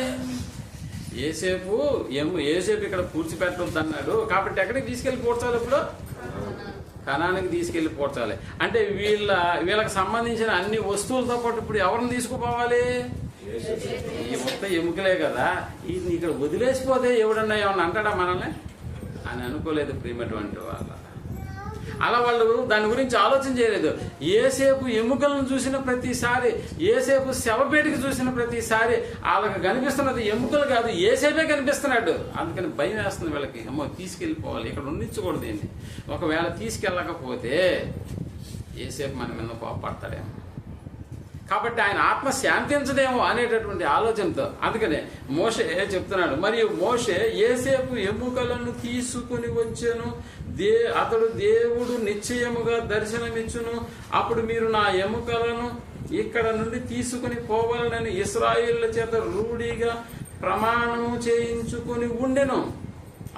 యేసేపు ఇక్కడ పూడ్చిపెట్టొద్దు అన్నాడు కాబట్టి ఎక్కడికి తీసుకెళ్లి పూడ్చాలి? ఇప్పుడు కనానికి తీసుకెళ్లి పూడ్చాలి. అంటే వీళ్ళకి సంబంధించిన అన్ని వస్తువులతో పాటు ఇప్పుడు ఎవరిని తీసుకుపోవాలి? ఈ మొత్తం ఎముకలే కదా. ఇది ఇక్కడ వదిలేసిపోతే ఎవడన్నా ఏమన్నా అంటాడా మనల్ని అని అనుకోలేదు ప్రియమైనటువంటి వాళ్ళ. అలా వాళ్ళు దాని గురించి ఆలోచన చేయలేదు. యేసేపు ఎముకలను చూసిన ప్రతిసారి, యేసేపు శవపేటికి చూసిన ప్రతిసారి వాళ్ళకి కనిపిస్తున్నది ఎముకలు కాదు, యేసేపే కనిపిస్తున్నాడు. అందుకని భయం వేస్తుంది వీళ్ళకి. అమ్మో తీసుకెళ్ళిపోవాలి, ఇక్కడ ఉండించకూడదు ఏంటి. ఒకవేళ తీసుకెళ్ళకపోతే యేసేపు మన మీద కోపడతాడేమో, కాబట్టి ఆయన ఆత్మ శాంతించదేమో అనేటటువంటి ఆలోచనతో అందుకనే మోషే చెప్తున్నాడు. మరియు మోషే యేసేపు ఎముకలను తీసుకుని వచ్చాను, అతడు దేవుడు నిశ్చయముగా దర్శనమిచ్చును, అప్పుడు మీరు నా ఎముకలను ఇక్కడ నుండి తీసుకుని పోవాలని ఇశ్రాయేళ్ల చేత రూఢిగా ప్రమాణము చేయించుకుని ఉండెను.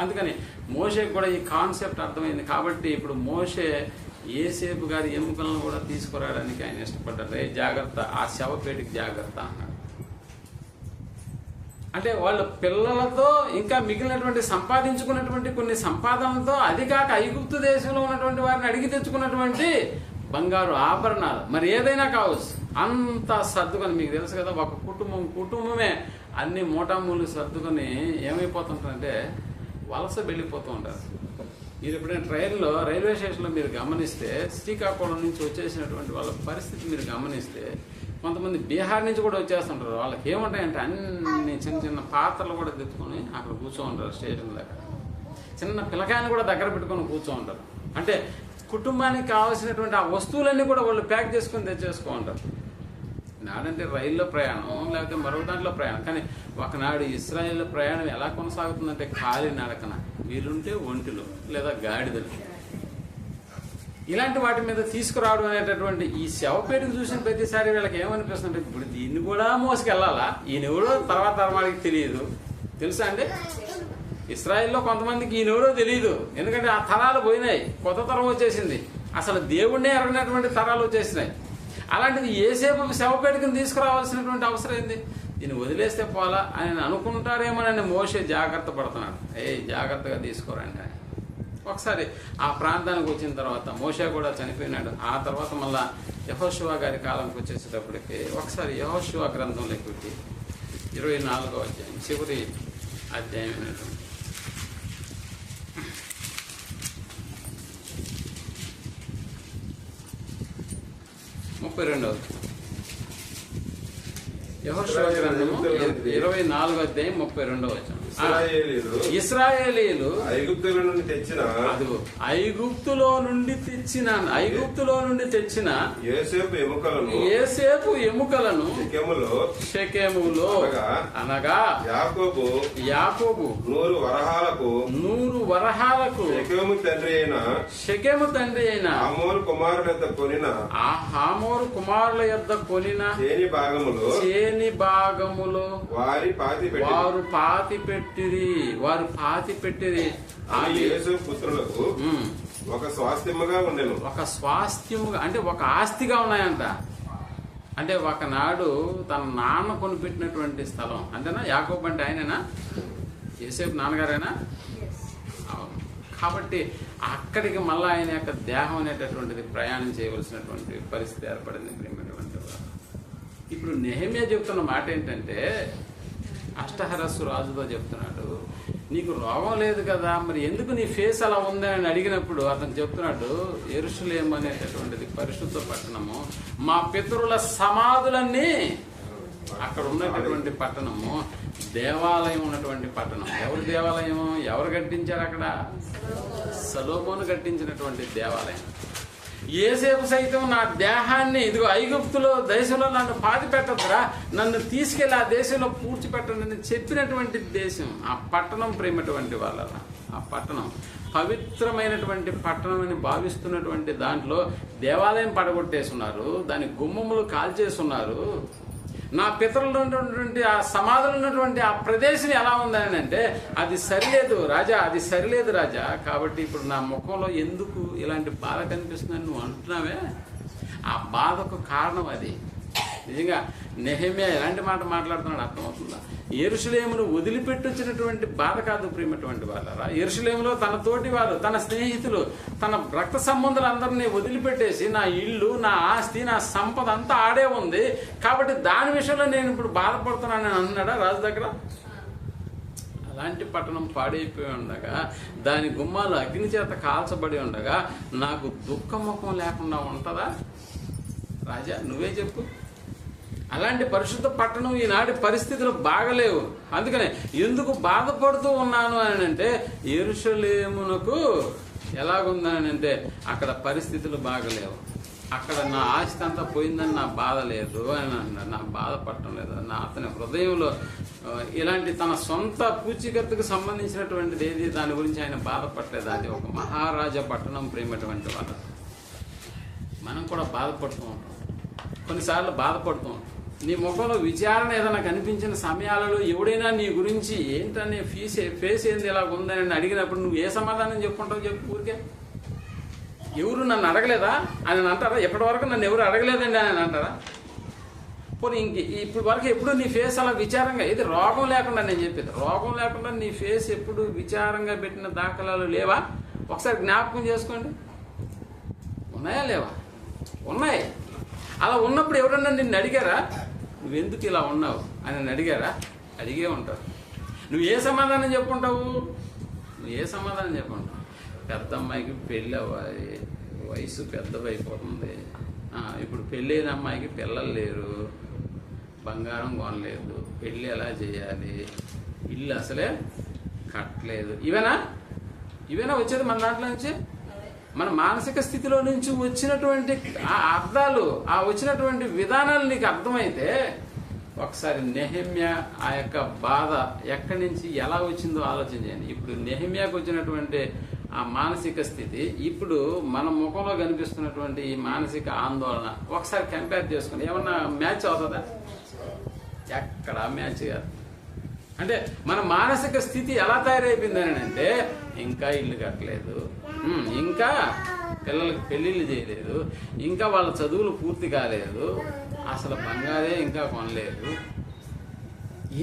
అందుకని మోషేకి కూడా ఈ కాన్సెప్ట్ అర్థమైంది. కాబట్టి ఇప్పుడు మోషే యేసేపు గారి ఎముకలను కూడా తీసుకురావడానికి ఆయన ఇష్టపడ్డారు. ఏ జాగ్రత్త, ఆ శవపేటికి జాగ్రత్త అన్నాడు. అంటే వాళ్ళ పిల్లలతో ఇంకా మిగిలినటువంటి సంపాదించుకున్నటువంటి కొన్ని సంపాదనలతో, అది కాక ఐగుప్తు దేశంలో ఉన్నటువంటి వారిని అడిగి తెచ్చుకున్నటువంటి బంగారు ఆభరణాలు, మరి ఏదైనా కావచ్చు, అంతా సర్దుకొని, మీకు తెలుసు కదా, ఒక కుటుంబమే అన్ని మూటామూలు సర్దుకొని ఏమైపోతుంటారంటే వలస వెళ్ళిపోతూ ఉంటారు. మీరు ఎప్పుడైనా ట్రైన్లో, రైల్వే స్టేషన్లో మీరు గమనిస్తే, శ్రీకాకుళం నుంచి వచ్చేసినటువంటి వాళ్ళ పరిస్థితి మీరు గమనిస్తే, కొంతమంది బీహార్ నుంచి కూడా వచ్చేస్తుంటారు. వాళ్ళకి ఏముంటాయంటే అన్ని చిన్న చిన్న పాత్రలు కూడా తెచ్చుకొని అక్కడ కూర్చో ఉంటారు. స్టేషన్ దగ్గర చిన్న పిల్లకాయని కూడా దగ్గర పెట్టుకొని కూర్చో ఉంటారు. అంటే కుటుంబానికి కావాల్సినటువంటి ఆ వస్తువులన్నీ కూడా వాళ్ళు ప్యాక్ చేసుకొని తెచ్చేసుకో ఉంటారు. నాడంటే రైల్లో ప్రయాణం, లేకపోతే మరొక దాంట్లో ప్రయాణం. కానీ ఒకనాడు ఇస్రాయేల్ ప్రయాణం ఎలా కొనసాగుతుందంటే ఖాళీ నడకన, వీలుంటే ఒంటిలు లేదా గాడిదలు, ఇలాంటి వాటి మీద తీసుకురావడం అనేటటువంటి ఈ శవపేటను చూసిన ప్రతిసారి వీళ్ళకి ఏమనిపిస్తుంటే, ఇప్పుడు దీన్ని కూడా మోసుకెళ్ళాలా, ఈయనెవడో తర్వాత తరమానికి తెలియదు. తెలుసా అండి, ఇస్రాయేల్లో కొంతమందికి ఈయనెవడో తెలియదు. ఎందుకంటే ఆ తరాలు పోయినాయి, కొత్త తరం వచ్చేసింది, అసలు దేవుణ్ణే ఎరగనటువంటి తరాలు వచ్చేసినాయి. అలాంటిది యేసేపు శవపేటకుని తీసుకురావాల్సినటువంటి అవసరం ఏంది? దీన్ని వదిలేస్తే పోలా అని అనుకుంటారేమోనని మోషే జాగ్రత్త పడుతున్నాడు. జాగ్రత్తగా తీసుకోరండి అని. ఒకసారి ఆ ప్రాంతానికి వచ్చిన తర్వాత మోషే కూడా చనిపోయినాడు. ఆ తర్వాత మళ్ళా యెహోషువ గారి కాలంకి వచ్చేసేటప్పటికి ఒకసారి యెహోషువ గ్రంథంలోకి 24వ అధ్యాయం, చివరి అధ్యాయం అనేటువంటి 32వ యెహోషువ గ్రంథము 24వ అధ్యాయం 32వ వచనం. ఇశ్రాయేలీయులు ఐగుప్తులో నుండి తెచ్చిన యోసేపు ఎముకలను షెకెములో అనగా యాకోబు 100 వరహాలకు షెకెము తండ్రి అయిన హమోరు కుమారుల యొద్ద కొనిన చేని భాగములో వారు పాతి పెట్టిరి. పుత్రులకు ఒక స్వాస్థ్యముగా ఉండెను. ఒక స్వాస్థ్యముగా అంటే ఒక ఆస్తిగా ఉన్నాయంట. అంటే ఒకనాడు తన నాన్న కొనిపెట్టినటువంటి స్థలం అంతేనా? యాకోబు అంటే ఆయననా? యోసేపు నాన్నగారేనా? కాబట్టి అక్కడికి మళ్ళీ ఆయన యొక్క దేహం అనేటటువంటిది ప్రయాణం చేయవలసినటువంటి పరిస్థితి ఏర్పడింది. ఇప్పుడు నెహెమ్యా చెప్తున్న మాట ఏంటంటే, అష్టహరస్సు రాజుతో చెప్తున్నాడు, నీకు రోగం లేదు కదా, మరి ఎందుకు నీ ఫేస్ అలా ఉందని అడిగినప్పుడు అతను చెప్తున్నాడు, యెరూషలేము అనేటటువంటిది పరిశుద్ధ పట్టణము, మా పితరుల సమాధులన్నీ అక్కడ ఉన్నటువంటి పట్టణము, దేవాలయం ఉన్నటువంటి పట్టణం. ఎవరి దేవాలయం? ఎవరు కట్టించారు అక్కడ? సొలొమోను కట్టించినటువంటి దేవాలయం. యేసేపు సైతం నా దేహాన్ని ఇదిగో ఐగుప్తులో దేశంలో నన్ను పాతి పెట్టద్దురా, నన్ను తీసుకెళ్లి ఆ దేశంలో పూడ్చిపెట్టండి చెప్పినటువంటి దేశం ఆ పట్టణం. ప్రేమటువంటి వాళ్ళ ఆ పట్టణం పవిత్రమైనటువంటి పట్టణం అని భావిస్తున్నటువంటి దాంట్లో దేవాలయం పడగొట్టేస్తున్నారు, దాని గుమ్మములు కాల్చేస్తున్నారు. నా పితరులు ఉన్నటువంటి ఆ సమాధులు ఉన్నటువంటి ఆ ప్రదేశం ఎలా ఉందని అంటే, అది సరిలేదు రాజా, అది సరిలేదు రాజా. కాబట్టి ఇప్పుడు నా ముఖంలో ఎందుకు ఇలాంటి బాధ కనిపిస్తుందని నువ్వు అంటున్నావే, ఆ బాధకు కారణం అది. నిజంగా నెహెమ్యా ఎలాంటి మాట మాట్లాడుతున్నాడు అర్థమవుతుందా? యెరూషలేమును వదిలిపెట్టొచ్చినటువంటి బాధ కాదు ప్రియమైనటువంటి వాళ్ళరా. యెరూషలేములో తన తోటి వారు, తన స్నేహితులు, తన రక్త సంబంధులందరినీ వదిలిపెట్టేసి నా ఇల్లు, నా ఆస్తి, నా సంపద అంతా ఆడే ఉంది, కాబట్టి దాని విషయంలో నేను ఇప్పుడు బాధపడుతున్నానని అన్నాడా రాజు దగ్గర? అలాంటి పట్టణం పాడైపోయి ఉండగా, దాని గుమ్మాలు అగ్ని చేత కాల్చబడి ఉండగా నాకు దుఃఖముఖం లేకుండా ఉంటుందా? రాజా నువ్వే చెప్పు. అలాంటి పరిశుద్ధ పట్టణం ఈనాటి పరిస్థితులు బాగలేవు. అందుకనే ఎందుకు బాధపడుతూ ఉన్నాను అని అంటే, యెరూషలేమునకు ఎలాగుందని అంటే అక్కడ పరిస్థితులు బాగలేవు, అక్కడ నా ఆస్తి అంతా పోయిందని నా బాధ లేదు అని అన్నాడు. నా బాధపడటం లేదు. నా అతని హృదయంలో ఇలాంటి తన సొంత పూచీకత్తుకు సంబంధించినటువంటిది ఏది, దాని గురించి ఆయన బాధపడలేదు. అది ఒక మహారాజా పట్టణం. ప్రేమటువంటి వాళ్ళ మనం కూడా బాధపడుతూ ఉంటాం, కొన్నిసార్లు బాధపడుతూ ఉంటాం. నీ ముఖంలో విచారణ ఏదైనా కనిపించిన సమయాలలో ఎవడైనా నీ గురించి ఏంటనే ఫేస్ ఏంది ఇలా ఉందని అడిగినప్పుడు నువ్వు ఏ సమాధానం చెప్పుకుంటావు? చెప్పు ఊరికే. ఎవరు నన్ను అడగలేదా అని అంటారా? ఎప్పటి వరకు నన్ను ఎవరు అడగలేదండి అని అంటారా? పోనీ ఇప్పుడు వరకు ఎప్పుడు నీ ఫేస్ అలా విచారంగా, ఇది రోగం లేకుండా నేను చెప్పేది, రోగం లేకుండా నీ ఫేస్ ఎప్పుడు విచారంగా పెట్టిన దాఖలాలు లేవా? ఒకసారి జ్ఞాపకం చేసుకోండి. ఉన్నాయా లేవా? ఉన్నాయి. అలా ఉన్నప్పుడు ఎవరన్నా నిన్ను అడిగారా నువ్వెందుకు ఇలా ఉన్నావు అని నన్ను అడిగారా? అడిగే ఉంటావు. నువ్వు ఏ సమాధానం చెప్పుకుంటావు? నువ్వు ఏ సమాధానం చెప్పుకుంటావు? పెద్ద అమ్మాయికి పెళ్ళి అవ్వాలి, వయసు పెద్దవైపోతుంది, ఇప్పుడు పెళ్ళైన అమ్మాయికి పిల్లలు లేరు, బంగారం కొనలేదు, పెళ్ళి ఎలా చేయాలి, ఇల్లు అసలే కట్టలేదు. ఇవేనా వచ్చేది మన దాంట్లో నుంచి? మన మానసిక స్థితిలో నుంచి వచ్చినటువంటి ఆ అర్థాలు, ఆ వచ్చినటువంటి విధానాలు నీకు అర్థమైతే ఒకసారి నెహెమ్యా ఆ యొక్క బాధ ఎక్కడి నుంచి ఎలా వచ్చిందో ఆలోచించండి. ఇప్పుడు నెహెమ్యాకు వచ్చినటువంటి ఆ మానసిక స్థితి, ఇప్పుడు మన ముఖంలో కనిపిస్తున్నటువంటి ఈ మానసిక ఆందోళన ఒకసారి కంపేర్ చేసుకుని ఏమన్నా మ్యాచ్ అవుతుందా? ఎక్కడా మ్యాచ్ కాదు. అంటే మన మానసిక స్థితి ఎలా తయారైపోయిందని అంటే, ఇంకా ఇల్లు కట్టలేదు, ఇంకా పిల్లలకి పెళ్లిళ్ళు చేయలేదు, ఇంకా వాళ్ళ చదువులు పూర్తి కాలేదు, అసలు బంగారే ఇంకా కొనలేదు.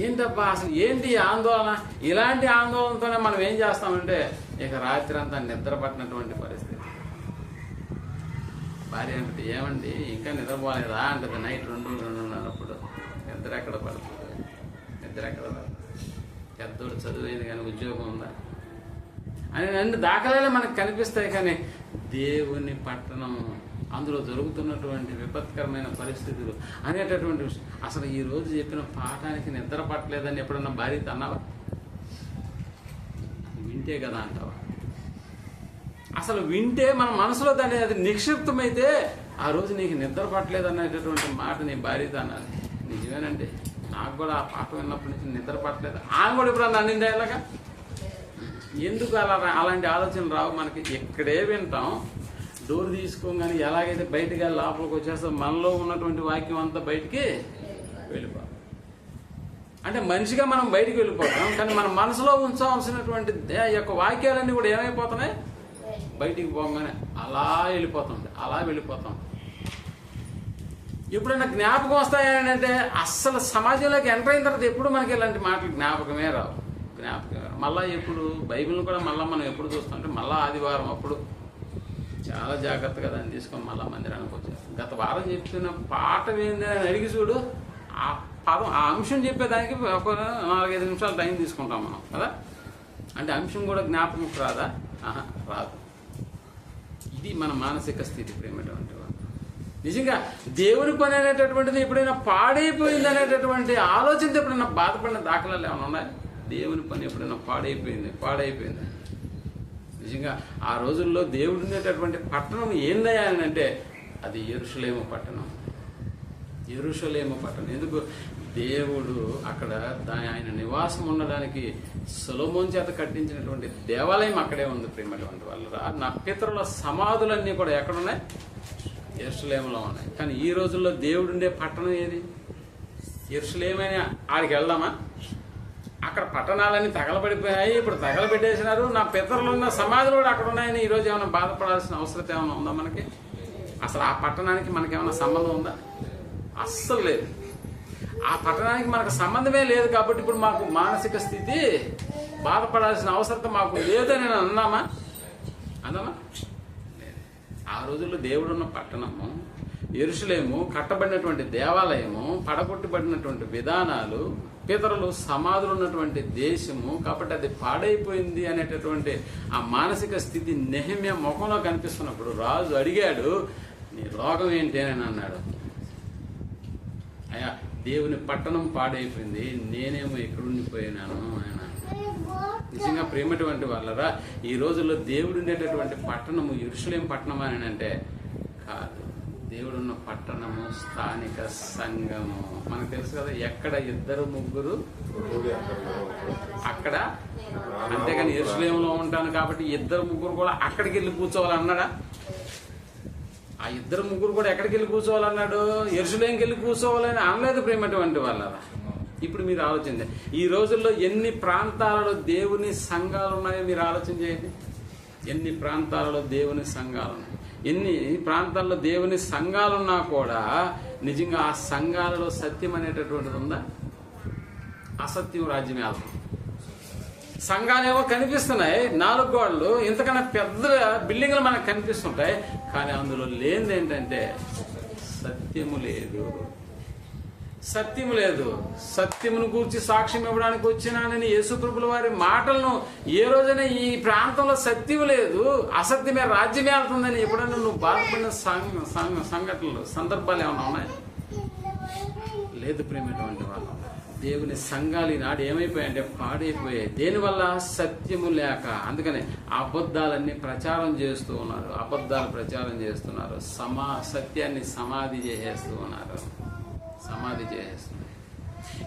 ఏంటబ్బా అసలు ఏంటి ఆందోళన? ఇలాంటి ఆందోళనతోనే మనం ఏం చేస్తామంటే ఇక రాత్రి అంతా నిద్ర పట్టినటువంటి పరిస్థితి. భార్య అంటే ఏమండి ఇంకా నిద్రపోలేదా అంటది నైట్ 2-2:30 నిద్ర ఎక్కడ పడుతుంది? నిద్ర ఎక్కడ పడుతుంది? పెద్దోడు చదువుయింది కానీ ఉద్యోగం ఉందా అని అన్ని దాఖలాలే మనకు కనిపిస్తాయి. కానీ దేవుని పట్టణం, అందులో జరుగుతున్నటువంటి విపత్కరమైన పరిస్థితులు అనేటటువంటి విషయం. అసలు ఈ రోజు చెప్పిన పాఠానికి నిద్ర పట్టలేదని ఎప్పుడన్నా భార్యతో అన్నావా? వింటే కదా అంటావా? అసలు వింటే మన మనసులో దాన్ని అది నిక్షిప్తమైతే ఆ రోజు నీకు నిద్ర పట్టలేదు అనేటటువంటి మాట నీ భార్యతో అన్నది నిజమేనండి. నాకు కూడా ఆ పాఠం విన్నప్పటి నుంచి నిద్ర పట్టలేదు. ఆమె కూడా ఇప్పుడు అన్నిందా ఇలాగా? ఎందుకు అలాంటి ఆలోచనలు రావు మనకి? ఇక్కడే వింటాం, డోర్ తీసుకోగానే ఎలాగైతే బయటకు వెళ్ళి లోపలికి వచ్చేస్తాం, మనలో ఉన్నటువంటి వాక్యం అంతా బయటికి వెళ్ళిపోతాం. అంటే మనిషిగా మనం బయటికి వెళ్ళిపోతాం, కానీ మన మనసులో ఉంచవలసినటువంటి యొక్క వాక్యాలన్నీ కూడా ఏమైపోతున్నాయి? బయటికి పోగానే అలా వెళ్ళిపోతాం. ఎప్పుడైనా జ్ఞాపకం వస్తాయని అంటే అస్సలు సమాజంలోకి ఎంటర్ అయిన తర్వాత ఎప్పుడు మనకి ఇలాంటి మాటలు జ్ఞాపకమే రావు. మళ్ళీ ఎప్పుడు బైబిల్ని కూడా మళ్ళీ మనం ఎప్పుడు చూస్తామంటే మళ్ళీ ఆదివారం అప్పుడు చాలా జాగ్రత్తగా దాన్ని తీసుకొని మళ్ళీ మందిరానికి వచ్చేస్తాం. గత వారం చెప్తున్న పాఠం ఏంది అని అడిగి చూడు, ఆ పదం ఆ అంశం చెప్పేదానికి ఒక 4-5 నిమిషాలు టైం తీసుకుంటాం మనం కదా. అంటే అంశం కూడా జ్ఞాపకం రాదా? రాదు. ఇది మన మానసిక స్థితి. ప్రేమటువంటి నిజంగా దేవుని పని అనేటటువంటిది ఎప్పుడైనా పాడైపోయింది అనేటటువంటి ఆలోచనతో ఎప్పుడైనా బాధపడిన దాఖలాలు ఏమైనా ఉన్నాయి? దేవుని పని ఎప్పుడైనా పాడైపోయింది. నిజంగా ఆ రోజుల్లో దేవుడు ఉండేటటువంటి పట్టణం ఏందయ్యా అని అంటే అది యెరూషలేము పట్టణం. ఎందుకు? దేవుడు అక్కడ ఆయన నివాసం ఉండడానికి సొలొమోను చేత కట్టించినటువంటి దేవాలయం అక్కడే ఉంది. ప్రేమటువంటి వాళ్ళు నా పితరుల సమాధులన్నీ కూడా ఎక్కడున్నాయి? యెరూషలేములో ఉన్నాయి. కానీ ఈ రోజుల్లో దేవుడు ఉండే పట్టణం ఏది? యెరూషలేమని ఆడికి వెళ్దామా? అక్కడ పట్టణాలన్నీ తగలబడిపోయాయి, ఇప్పుడు తగలబెట్టేసినారు. నా పితరులు ఉన్న సమాధులు కూడా అక్కడ ఉన్నాయని ఈరోజు ఏమైనా బాధపడాల్సిన అవసరం ఏమైనా ఉందా మనకి? అసలు ఆ పట్టణానికి మనకేమైనా సంబంధం ఉందా? అస్సలు లేదు. ఆ పట్టణానికి మనకు సంబంధమే లేదు. కాబట్టి ఇప్పుడు మాకు మానసిక స్థితి బాధపడాల్సిన అవసరం మాకు లేదని అన్నామా? ఆ రోజుల్లో దేవుడున్న పట్టణము యెరూషలేము, కట్టబడినటువంటి దేవాలయము, పడగొట్టబడినటువంటి విధానాలు, పితరులు సమాధులు ఉన్నటువంటి దేశము. కాబట్టి అది పాడైపోయింది అనేటటువంటి ఆ మానసిక స్థితి నెహెమ్యా ముఖంలో కనిపిస్తున్నప్పుడు రాజు అడిగాడు, నీ రోగం ఏంటి అని అన్నాడు. అయ్యా దేవుని పట్టణం పాడైపోయింది, నేనేమో ఎక్కడుండిపోయినాను ఆయన. నిజంగా ప్రేమటువంటి వాళ్ళరా, ఈ రోజుల్లో దేవుడు ఉండేటటువంటి పట్టణము యెరూషలేం పట్టణం అని అంటే కాదు. దేవుడున్న పట్టణము స్థానిక సంఘము. మనకు తెలుసు కదా, ఎక్కడ 2-3 అక్కడ. అంతేగాని యెరూషలేంలో ఉంటాను కాబట్టి 2-3 కూడా అక్కడికి వెళ్ళి కూర్చోవాలన్నాడా? ఆ 2-3 కూడా ఎక్కడికి వెళ్ళి కూర్చోవాలన్నాడు? యెరూషలేంకి వెళ్ళి కూర్చోవాలని అనలేదు ప్రేమటువంటి వాళ్ళరా. ఇప్పుడు మీరు ఆలోచించండి, ఈ రోజుల్లో ఎన్ని ప్రాంతాలలో దేవుని సంఘాలు ఉన్నాయో మీరు ఆలోచన చేయండి. ఎన్ని ప్రాంతాలలో దేవుని సంఘాలు ఉన్నాయి. ఎన్ని ప్రాంతాల్లో దేవుని సంఘాలున్నా కూడా నిజంగా ఆ సంఘాలలో సత్యం అనేటటువంటిది ఉందా? అసత్యం రాజ్యం వెళ్తాం. సంఘాలేమో కనిపిస్తున్నాయి, 4 గోడలు, ఇంతకన్నా పెద్ద బిల్డింగ్లు మనకు కనిపిస్తుంటాయి, కానీ అందులో లేనిది ఏంటంటే సత్యము లేదు. సత్యము లేదు. సత్యమును గూర్చి సాక్ష్యం ఇవ్వడానికి వచ్చినానని యేసుప్రభుల వారి మాటలను ఏ రోజైనా ఈ ప్రాంతంలో సత్యం లేదు, అసత్యమే రాజ్యమే వెళ్తుందని ఎప్పుడైనా నువ్వు బాధపడిన సంఘటనలు, సందర్భాలు ఏమైనా ఉన్నాయి? లేదు ప్రేమటువంటి వాళ్ళు. దేవుని సంఘాలు ఈనాడు ఏమైపోయాయంటే పాడైపోయాయి. దేనివల్ల? సత్యము లేక. అందుకని అబద్ధాలన్నీ ప్రచారం చేస్తూ ఉన్నారు, అబద్ధాలు ప్రచారం చేస్తున్నారు, సత్యాన్ని సమాధి చేసేస్తున్నారు.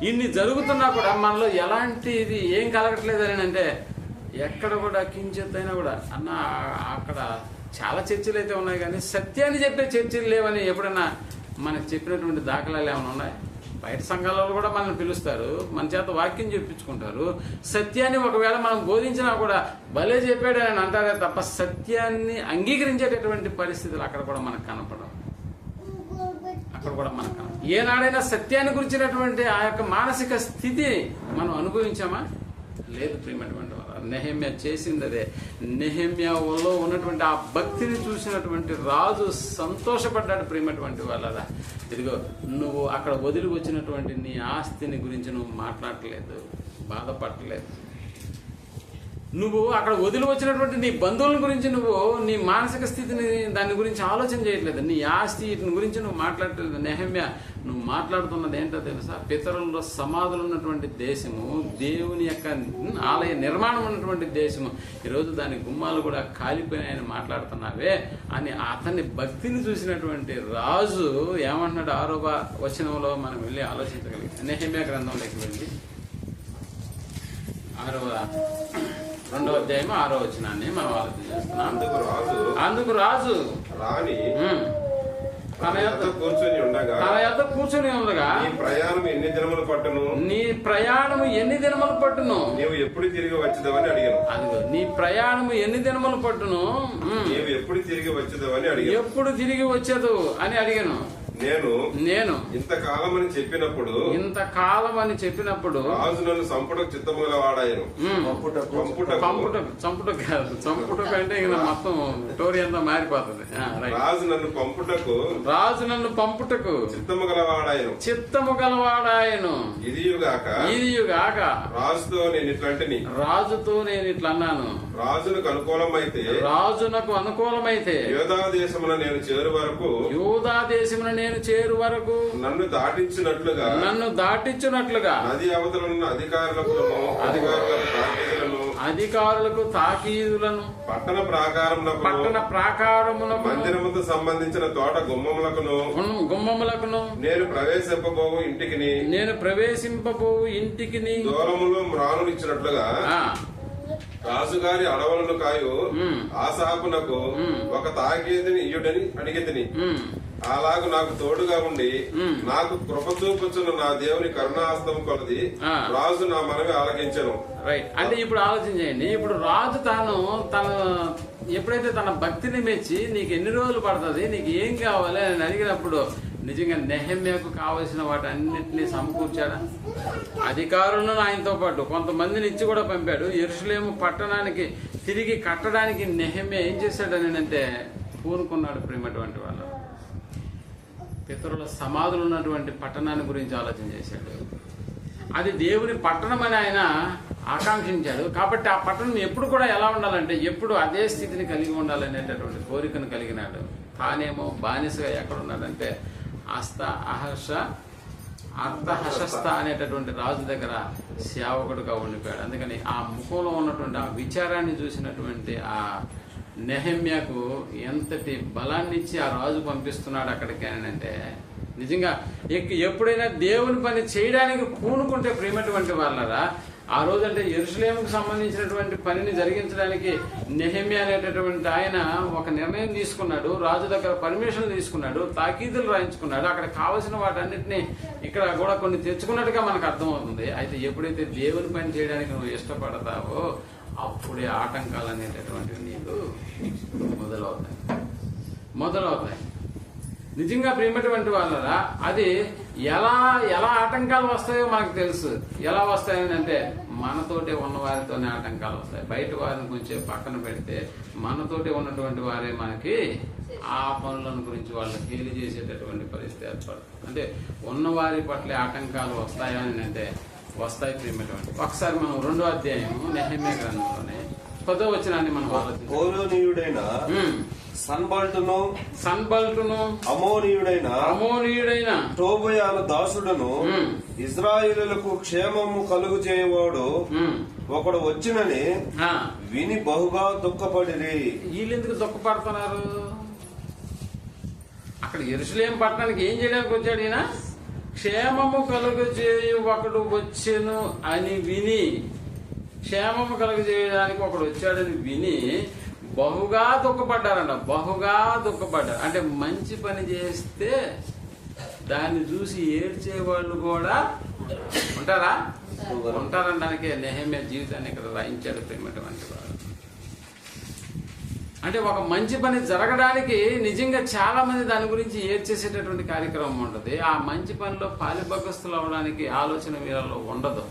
ఇన్ని జరుగుతున్నా కూడా మనలో ఎలాంటిది ఏం కలగట్లేదు అని అంటే ఎక్కడ కూడా కించెత్తైనా కూడా అన్న అక్కడ చాలా చర్చలు అయితే ఉన్నాయి, కానీ సత్యాన్ని చెప్పే చర్చలు లేవని ఎప్పుడన్నా మనకు చెప్పినటువంటి దాఖలాలు ఏమైనా ఉన్నాయి? బయట సంఘాలలో కూడా మనల్ని పిలుస్తారు, మన చేత వాక్యం చెప్పించుకుంటారు. సత్యాన్ని ఒకవేళ మనం బోధించినా కూడా భలే చెప్పాడు అని అంటారే తప్ప సత్యాన్ని అంగీకరించేటటువంటి పరిస్థితులు అక్కడ కూడా మనకు కనపడవు. ఏనాడైనా సత్యాన్ని గురించినటువంటి ఆ యొక్క మానసిక స్థితి మనం అనుభవించామా? లేదు ప్రియమైనటువంటి వారు. నెహెమ్యా చేసింది అదే. నెహెమ్యాలో ఉన్నటువంటి ఆ భక్తిని చూసినటువంటి రాజు సంతోషపడ్డాడు ప్రియమైనటువంటి వాళ్ళరా. ఇదిగో నువ్వు అక్కడ వదిలి వచ్చినటువంటి నీ ఆస్తిని గురించి నువ్వు మాట్లాడలేదు, బాధపడలేదు. నువ్వు అక్కడ వదిలి వచ్చినటువంటి నీ బంధువుల గురించి నువ్వు నీ మానసిక స్థితిని దాని గురించి ఆలోచన చేయట్లేదు, నీ ఆస్తి వీటిని గురించి నువ్వు మాట్లాడట్లేదు. నెహెమ్యా నువ్వు మాట్లాడుతున్నది ఏంటో తెలుసా? పితరుల్లో సమాధులు ఉన్నటువంటి దేశము, దేవుని యొక్క ఆలయ నిర్మాణం ఉన్నటువంటి దేశము, ఈరోజు దాని గుమ్మాలు కూడా కాలిపోయినాయని మాట్లాడుతున్నావే అని అతని భక్తిని చూసినటువంటి రాజు ఏమంటున్నాడు? 6వ వచనంలో మనం వెళ్ళి ఆలోచించగలిగాం. నెహెమ్యా గ్రంథంలోకి వెళ్ళి 2వ అధ్యాయం 6వ వచనాన్ని మనం ఆలోచన చేస్తున్నాం. అందుకు రాజు రాణి తన యొద్ద కూర్చొని ఉండగా నీ ప్రయాణం ఎన్ని దినములు పట్టును? నీవు ఎప్పుడు తిరిగి వచ్చేదవని అడిగాను. అదిగో నీ ప్రయాణము ఎన్ని దినములు పట్టును? నీవు ఎప్పుడు తిరిగి వచ్చేదవని అడిగాను. ఎప్పుడు తిరిగి వచ్చేదు అని అడిగాను. నేను ఇంతకాలం అని చెప్పినప్పుడు రాజు నన్ను చంపుటకు చిత్తము గలవాడాయను. చంపుటకు అంటే ఇక మొత్తం స్టోరీ అంతా మారిపోతుంది. రాజు నన్ను పంపుటకు చిత్తము గలవాడాయను. ఇదియుగాక రాజుతో నేను ఇట్లా అన్నాను. రాజునకు అనుకూలమైతే యూదా దేశమున నేను చేరు వరకు నన్ను దాటించినట్లుగా నది అవతల ఉన్న అధికారులకు తాకీదులను పట్టణ ప్రాకారములకు మందిరముతో సంబంధించిన తోట గుమ్మములకును నేను ప్రవేశింపబోవు ఇంటికి దూరములో మ్రానునిచ్చినట్లుగా రాజుగారి అడవులను కాయు ఆసాపునకు ఒక తాకీదుని ఇయ్యుడని అడిగితిని. అలాగూ నాకు తోడుగా ఉండి నాకు కృప చూపుచున్న నా దేవుని కరుణాహస్తం కొలది రాజు నా మనవి ఆలకించను. రైట్. అంటే ఇప్పుడు ఆలోచన చేయండి. ఇప్పుడు రాజు ఎప్పుడైతే తన భక్తిని మెచ్చి నీకు ఎన్ని రోజులు పడుతుంది, నీకు ఏం కావాలి అని అడిగినప్పుడు నిజంగా నెహెమ్యాకు కావలసిన వాటి అన్నింటినీ సమకూర్చాడా? అధికారులను ఆయనతో పాటు కొంతమందిని ఇచ్చి కూడా పంపాడు. యెరూషలేము పట్టణానికి తిరిగి కట్టడానికి నెహెమ్యా ఏం చేశాడని అంటే పూనుకున్నాడు. ప్రేమటువంటి వాళ్ళు పితరుల సమాధులు ఉన్నటువంటి పట్టణాన్ని గురించి ఆలోచన చేశాడు. అది దేవుని పట్టణం అని ఆయన ఆకాంక్షించాడు. కాబట్టి ఆ పట్టణం ఎప్పుడు కూడా ఎలా ఉండాలంటే ఎప్పుడు అదే స్థితిని కలిగి ఉండాలనేటటువంటి కోరికను కలిగినాడు. తానేమో బానిసగా ఎక్కడున్నాడంటే అర్థహశస్త అనేటటువంటి రాజు దగ్గర సేవకుడుగా ఉండిపోయాడు. అందుకని ఆ ముఖంలో ఉన్నటువంటి ఆ విచారాన్ని చూసినటువంటి ఆ నెహెమ్యాకు ఎంతటి బలాన్ని ఇచ్చి ఆ రాజు పంపిస్తున్నాడు అక్కడికి అని అంటే నిజంగా ఎప్పుడైనా దేవుని పని చేయడానికి పూనుకుంటే ప్రేమటువంటి వాళ్ళరా ఆ రోజు అంటే యెరూషలేముకు సంబంధించినటువంటి పనిని జరిగించడానికి నెహెమ్యా అనేటటువంటి ఆయన ఒక నిర్ణయం తీసుకున్నాడు. రాజు దగ్గర పర్మిషన్ తీసుకున్నాడు, తాకీదులు రాయించుకున్నాడు. అక్కడ కావలసిన వాటన్నిటిని ఇక్కడ కూడా కొన్ని తెచ్చుకున్నట్టుగా మనకు అర్థమవుతుంది. అయితే ఎప్పుడైతే దేవుని పని చేయడానికి నువ్వు ఇష్టపడతావో అప్పుడే ఆటంకాలు అనేటటువంటివి నీకు మొదలవుతాయి. మొదలవుతాయి. నిజంగా ప్రియమైనటువంటి వాళ్ళరా, అది ఎలా ఎలా ఆటంకాలు వస్తాయో మనకు తెలుసు. ఎలా వస్తాయని అంటే మనతోటి ఉన్న వారితోనే ఆటంకాలు వస్తాయి. బయట వారిని కొంచెం పక్కన పెడితే మనతోటి ఉన్నటువంటి వారే మనకి ఆ పనులను గురించి వాళ్ళు హేళి చేసేటటువంటి పరిస్థితి ఏర్పడుతుంది. అంటే ఉన్నవారి పట్ల ఆటంకాలు వస్తాయా అని అంటే వస్తాయి ప్రియమైనటువంటి. ఒకసారి మనం 2వ అధ్యాయము నెహెమ్యా గ్రంథంలోనే 10వ వచనాన్ని మనం ఆలోచించాం. హోరోనీయుడైన సన్బల్టును అమోనీయుడైన టోబయాను దాసుడను ఇజ్రాయేలులకు క్షేమము కలుగు చేయవాడు ఒకడు వచ్చినని విని బహుగా దుఃఖపడిరి. వీళ్ళెందుకు దుఃఖపడుతున్నారు? అక్కడ యెరూషలేము పట్టణానికి ఏం చేయడానికి వచ్చాడు ఈయన? క్షేమము కలుగు చేయు ఒకడు వచ్చెను అని విని, క్షేమము కలుగు చేయడానికి ఒకడు వచ్చాడని విని బహుగా దుఃఖపడ్డారంట. బహుగా దుఃఖపడ్డారు అంటే మంచి పని చేస్తే దాన్ని చూసి ఏడ్చే వాళ్ళు కూడా ఉంటారా? ఉంటారనడానికే నెహెమ్యా జీవితాన్ని ఇక్కడ రాయించాడు ప్రేమటువంటి వాడు. అంటే ఒక మంచి పని జరగడానికి నిజంగా చాలా మంది దాని గురించి ఏడ్చేసేటటువంటి కార్యక్రమం ఉంటుంది. ఆ మంచి పనిలో పాలిభగస్తులు అవడానికి ఆలోచన వీళ్ళలో ఉండదు.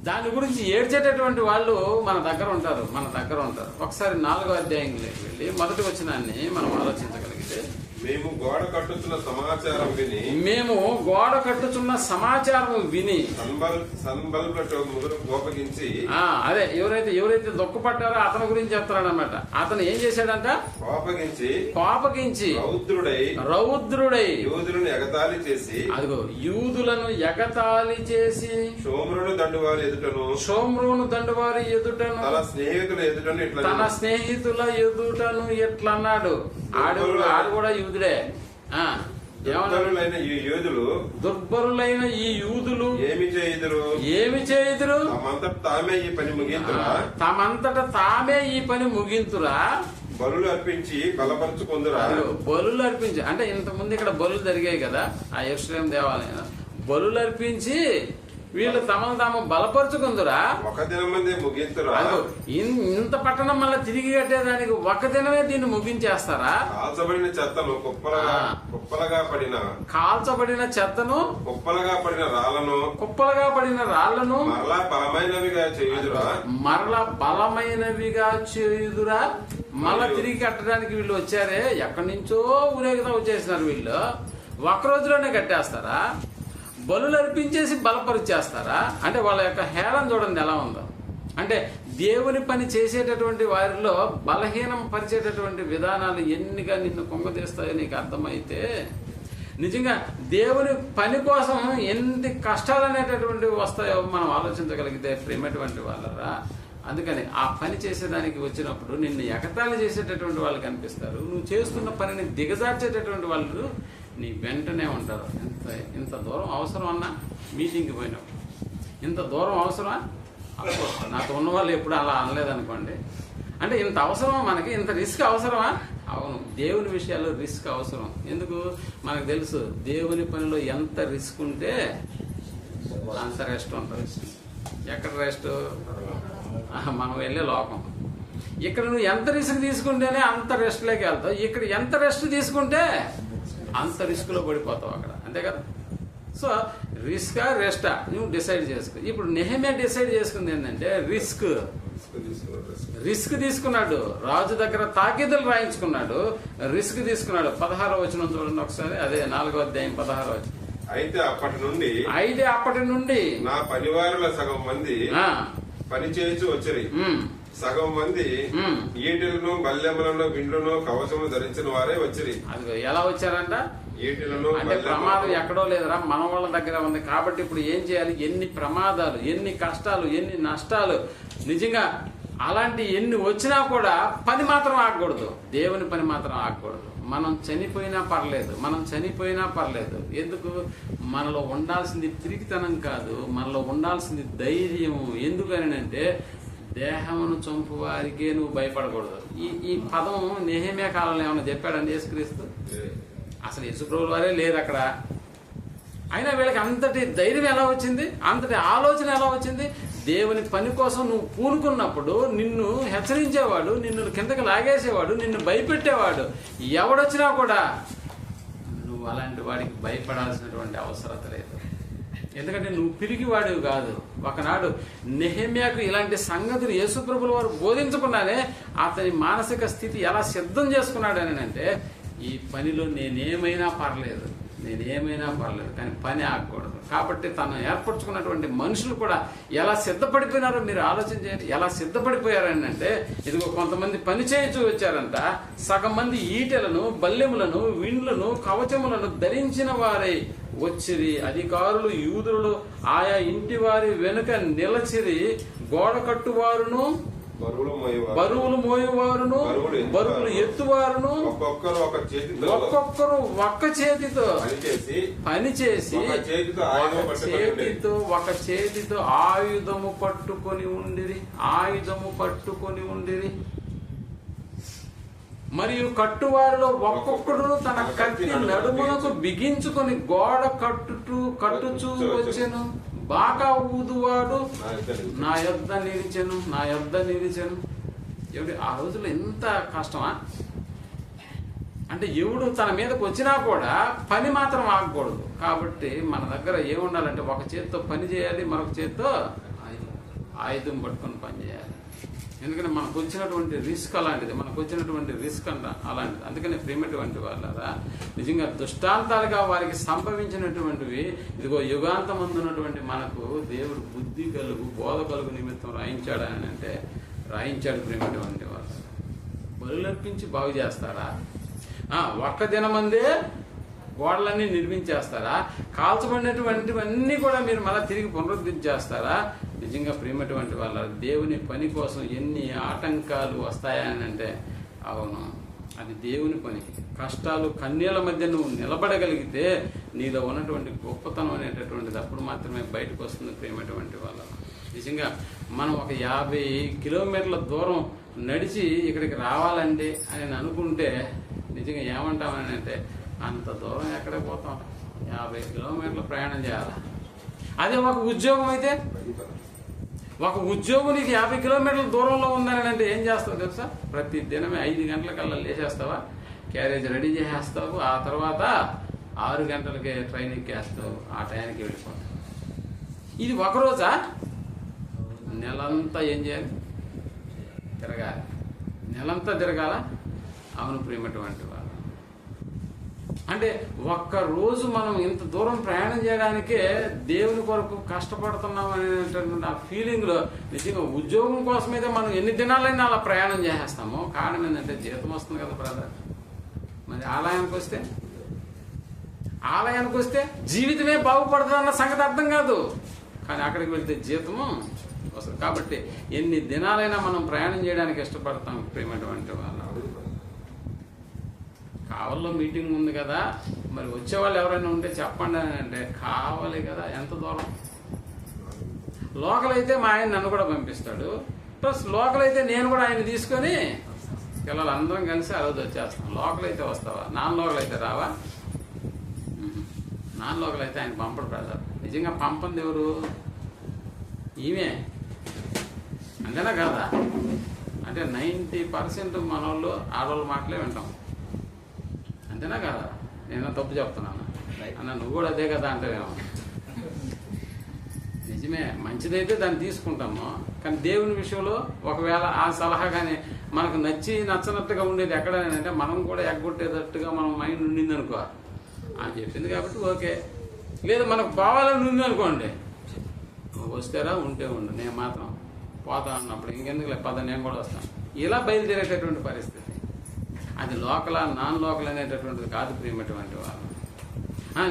దాని గురించి ఏడ్చేటటువంటి వాళ్ళు మన దగ్గర ఉంటారు. ఒకసారి 4వ అధ్యాయంలోకి వెళ్ళి 1వ వచనాన్ని మనం ఆలోచించగలిగితే, మేము గోడ కట్టుతున్న సమాచారం విని కోపగించి అదే ఎవరైతే దుఃఖపడ్డారో అతని గురించి చెప్తున్నాడు అనమాట. అతను ఏం చేశాడంట? కోపగించి రౌద్రుడై యూదులను ఎగతాళి చేసి, అదిగో యూదులను ఎగతాళి చేసి షోమ్రోను దండువారి ఎదుటను తన స్నేహితుల ఎదుటను ఎట్లన్నాడు. ఆడు కూడా యూదుడే. దుర్బలులైన ఈ యూదులు ఏమి చేయుదురు? తమంతట తామే ఈ పని ముగింతురా. బలులు అర్పించి బలపరుచుకుందురా. బలులు అర్పించి అంటే ఇంతకుముందు ఇక్కడ బలులు జరిగాయి కదా ఆ యెరూషలేము దేవాలయం. బలులు అర్పించి వీళ్ళు తమను తాము బలపరుచుకుందురా. ఒక దినమందే ముగింతురా. ఇంత పట్టణం మళ్ళీ తిరిగి కట్టేదానికి ఒక దినమే దీన్ని ముగించేస్తారా? కాల్చబడిన చెత్తను కాల్చబడిన చెత్తను కుప్పలుగా పడిన రాళ్లను మరలా బలమైనవిగా చేయుదురా. మళ్ళా తిరిగి కట్టడానికి వీళ్ళు వచ్చారే, ఎక్కడి నుంచో ఊరేగుతా వచ్చేసినారు. వీళ్ళు ఒక రోజులోనే కట్టేస్తారా? బలులు అర్పించేసి బలపరిచేస్తారా? అంటే వాళ్ళ యొక్క హేళన చూడండి ఎలా ఉందో. అంటే దేవుని పని చేసేటటువంటి వారిలో బలహీనం పరిచేటటువంటి విధానాలు ఎన్నిగా నిన్ను కుంగతీస్తాయో నీకు అర్థమైతే, నిజంగా దేవుని పని కోసం ఎన్ని కష్టాలు అనేటటువంటివి వస్తాయో మనం ఆలోచించగలిగితే ప్రేమటువంటి వాళ్ళరా. అందుకని ఆ పని చేసేదానికి వచ్చినప్పుడు నిన్ను ఎగతాళి చేసేటటువంటి వాళ్ళు కనిపిస్తారు. నువ్వు చేస్తున్న పనిని దిగజార్చేటటువంటి వాళ్ళు నీ వెంటనే ఉంటారు. ఇంత దూరం అవసరం అన్నా మీటింగ్కి పోయినప్పుడు ఇంత దూరం అవసరమా? నాతో ఉన్న వాళ్ళు ఎప్పుడు అలా అనలేదనుకోండి. అంటే ఇంత అవసరమా మనకి? ఇంత రిస్క్ అవసరమా? అవును, దేవుని విషయాల్లో రిస్క్ అవసరం. ఎందుకు? మనకు తెలుసు దేవుని పనిలో ఎంత రిస్క్ ఉంటే అంత రెస్ట్ ఉంటుంది. ఎక్కడ రెస్ట్? మనం వెళ్ళే లోకం. ఇక్కడ నువ్వు ఎంత రిస్క్ తీసుకుంటేనే అంత రెస్ట్లోకి వెళ్తావు. ఇక్కడ ఎంత రెస్ట్ తీసుకుంటే అంత రిస్క్ లో పడిపోతావు అక్కడ, అంతే కదా. సో రిస్కా రెస్టా నువ్వు డిసైడ్ చేసుకో. ఇప్పుడు నెహెమ్యా డిసైడ్ చేసుకుంది ఏంటంటే రిస్క్ తీసుకున్నాడు. రాజు దగ్గర తాకీదులు రాయించుకున్నాడు, రిస్క్ తీసుకున్నాడు. 16వ వచనం చూడండి ఒకసారి. అదే 4వ అధ్యాయం 16వ వచనం. అయితే అప్పటి నుండి నా పనివారుల సగం మంది పని చేయించి వచ్చి సగం మంది ఈటెలను బల్లెములను విండ్లను కవచము ధరించిన వారే వచ్చిరి. అది ఎలా వచ్చారంట? ఈటెలను అంటే ప్రమాదం ఎక్కడో లేదురా, మన వాళ్ళ దగ్గర ఉంది. కాబట్టి ఇప్పుడు ఏం చేయాలి? ఎన్ని ప్రమాదాలు, ఎన్ని కష్టాలు, ఎన్ని నష్టాలు, నిజంగా అలాంటి ఎన్ని వచ్చినా కూడా పని మాత్రం ఆగకూడదు. దేవుని పని మాత్రం ఆగకూడదు. మనం చనిపోయినా పర్లేదు. ఎందుకు? మనలో ఉండాల్సింది తిరిగితనం కాదు, మనలో ఉండాల్సింది ధైర్యము. ఎందుకని అంటే దేహమును చంపు వారికే నువ్వు భయపడకూడదు. ఈ పదం నెహెమ్యా కాలంలో ఏమైనా చెప్పాడండి యేసుక్రీస్తు? అసలు యేసుప్రభుల వారే లేరు అక్కడ. అయినా వీళ్ళకి అంతటి ధైర్యం ఎలా వచ్చింది? అంతటి ఆలోచన ఎలా వచ్చింది? దేవుని పని కోసం నువ్వు పూనుకున్నప్పుడు నిన్ను హెచ్చరించేవాడు, నిన్ను కిందకి లాగేసేవాడు, నిన్ను భయపెట్టేవాడు ఎవడొచ్చినా కూడా నువ్వు అలాంటి వాడికి భయపడాల్సినటువంటి అవసరం లేదు. ఎందుకంటే నువ్వు పిరిగివాడివి కాదు. ఒకనాడు నెహెమ్యాకు ఇలాంటి సంగతులు యేసుప్రభుల వారు బోధించకుండానే అతని మానసిక స్థితి ఎలా సిద్ధం చేసుకున్నాడు అని అంటే, ఈ పనిలో నేనేమైనా పర్లేదు కానీ పని ఆగకూడదు. కాబట్టి తను ఏర్పరచుకున్నటువంటి మనుషులు కూడా ఎలా సిద్ధపడిపోయినారో మీరు ఆలోచించండి. ఎలా సిద్ధపడిపోయారని అంటే, ఇదిగో కొంతమంది పని చేయించు వచ్చారంట. సగం మంది ఈటెలను, బల్లెములను, విండ్లను, కవచములను ధరించిన వారై వచ్చిరి. అధికారులు, యూదులు ఆయా ఇంటి వారి వెనుక నిలచిరి. గోడ కట్టువారును, బరువులు మోయేవారును, బరువులు ఎత్తువారును ఒక్కొక్కరు ఒక్క చేతితో పనిచేసి ఒక చేతితో ఆయుధము పట్టుకొని ఉండిరి. మరియు కట్టువారిలో ఒక్కొక్కడు తన కత్తి నడుమునకు బిగించుకొని గోడ కట్టుచూ వచ్చెను. బాగా ఊదువాడు నా యొద్ద నిలిచెను. ఎవడు ఆ రోజుల్లో ఎంత కష్టమా అంటే, ఎవడు తన మీదకి వచ్చినా కూడా పని మాత్రం ఆగకూడదు. కాబట్టి మన దగ్గర ఏముండాలంటే, ఒక చేతితో పని చేయాలి, మరొక చేతితో ఆయుధం పట్టుకొని పని చేయాలి. ఎందుకంటే మనకు వచ్చినటువంటి రిస్క్ అలాంటిది, అలాంటిది. అందుకని ప్రేమటువంటి వాళ్ళరా, నిజంగా దృష్టాంతాలుగా వారికి సంభవించినటువంటివి ఇదిగో యుగాంతమందున్నటువంటి మనకు దేవుడు బుద్ధి కలుగు, బోధ కలుగు నిమిత్తం రాయించాడు ప్రేమటువంటి వాళ్ళు. బలులర్పించి బాగు చేస్తారా? ఒక్క దినమందే గోడలన్నీ నిర్మించేస్తారా? కాల్చబడినటువంటివన్నీ కూడా మీరు మళ్ళీ తిరిగి పునరుద్ధరణ చేస్తారా? నిజంగా ప్రేమటువంటి వాళ్ళ దేవుని పని కోసం ఎన్ని ఆటంకాలు వస్తాయని అంటే, అవును, అది దేవుని పని. కష్టాలు, కన్నీళ్ల మధ్య నువ్వు నిలబడగలిగితే నీలో ఉన్నటువంటి గొప్పతనం అనేటటువంటిది అప్పుడు మాత్రమే బయటకు వస్తుంది ప్రేమటువంటి వాళ్ళ. నిజంగా మనం ఒక 50 కిలోమీటర్ల దూరం నడిచి ఇక్కడికి రావాలండి అని అనుకుంటే నిజంగా ఏమంటామని అంటే, అంత దూరం ఎక్కడికి పోతాం? 50 కిలోమీటర్లు ప్రయాణం చేయాలి. అదే ఒక ఉద్యోగం అయితే, ఒక ఉద్యోగం నీకు 50 కిలోమీటర్ల దూరంలో ఉందని అంటే ఏం చేస్తావు తెలుసా? ప్రతి దినమే 5 గంటలకల్లా లేచేస్తావా, క్యారేజ్ రెడీ చేసేస్తావు, ఆ తర్వాత 6 గంటలకే ట్రైన్ ఎక్కేస్తావు, ఆ టైంకి వెళ్ళిపోతావు. ఇది ఒకరోజా? నెలంతా ఏం చేయాలి? తిరగాలి. నెలంతా తిరగాల. అవును ప్రేమటువంటి వాళ్ళు. అంటే ఒక్కరోజు మనం ఇంత దూరం ప్రయాణం చేయడానికే దేవుని కొరకు కష్టపడుతున్నాం అనేటువంటి ఆ ఫీలింగ్లో నిజంగా ఉద్యోగం కోసమైతే మనం ఎన్ని దినాలైనా అలా ప్రయాణం చేసేస్తాము. కారణం ఏంటంటే జీతం వస్తుంది కదా బ్రదర్. మరి ఆలయానికి వస్తే జీవితమే బాగుపడుతుందన్న సంగతి అర్థం కాదు, కానీ అక్కడికి వెళ్తే జీతము వస్తుంది. కాబట్టి ఎన్ని దినాలైనా మనం ప్రయాణం చేయడానికి ఇష్టపడతాం ప్రేమటువంటి వాళ్ళు. కావల్లో మీటింగ్ ఉంది కదా, మరి వచ్చేవాళ్ళు ఎవరైనా ఉంటే చెప్పండి అని అంటే, కావాలి కదా, ఎంత దూరం? లోకల్ అయితే మా ఆయన నన్ను కూడా పంపిస్తాడు, ప్లస్ లోకల్ అయితే నేను కూడా ఆయన తీసుకొని పిల్లలు అందరం కలిసి ఆ రోజు వచ్చేస్తాం. లోకల్ అయితే వస్తావా? నాన్ లోకల్ అయితే రావా? నాన్ లోకల్ అయితే ఆయన పంపడు బ్రదర్. నిజంగా పంపంది ఎవరు? ఈమె. అంతేనా కాదా? అంటే 90% మనోళ్ళు ఆడవాళ్ళు మాటలే వింటాం. అంతేనా కదా? నేను తప్పు చెప్తున్నాను అన్న, నువ్వు కూడా అదే కదా అంటేనేమో. నిజమే, మంచిదైతే దాన్ని తీసుకుంటాము, కానీ దేవుని విషయంలో ఒకవేళ ఆ సలహా కానీ మనకు నచ్చినట్టుగా ఉండేది ఎక్కడనంటే, మనం కూడా ఎగ్గొట్టేటట్టుగా మనం మైండ్ ఉండింది అనుకో, అని చెప్పింది కాబట్టి ఓకే. లేదు మనకు పోవాలని ఉంది అనుకోండి, నువ్వు వస్తేరా ఉంటే ఉండు, నేను మాత్రం పోతా అన్నప్పుడు ఇంకెందుకు పద నేను కూడా వస్తాను, ఇలా బయలుదేరేటటువంటి పరిస్థితి. అది లోకలా నాన్ లోకల్ అనేటటువంటిది కాదు ప్రియమైనటువంటి వాళ్ళు.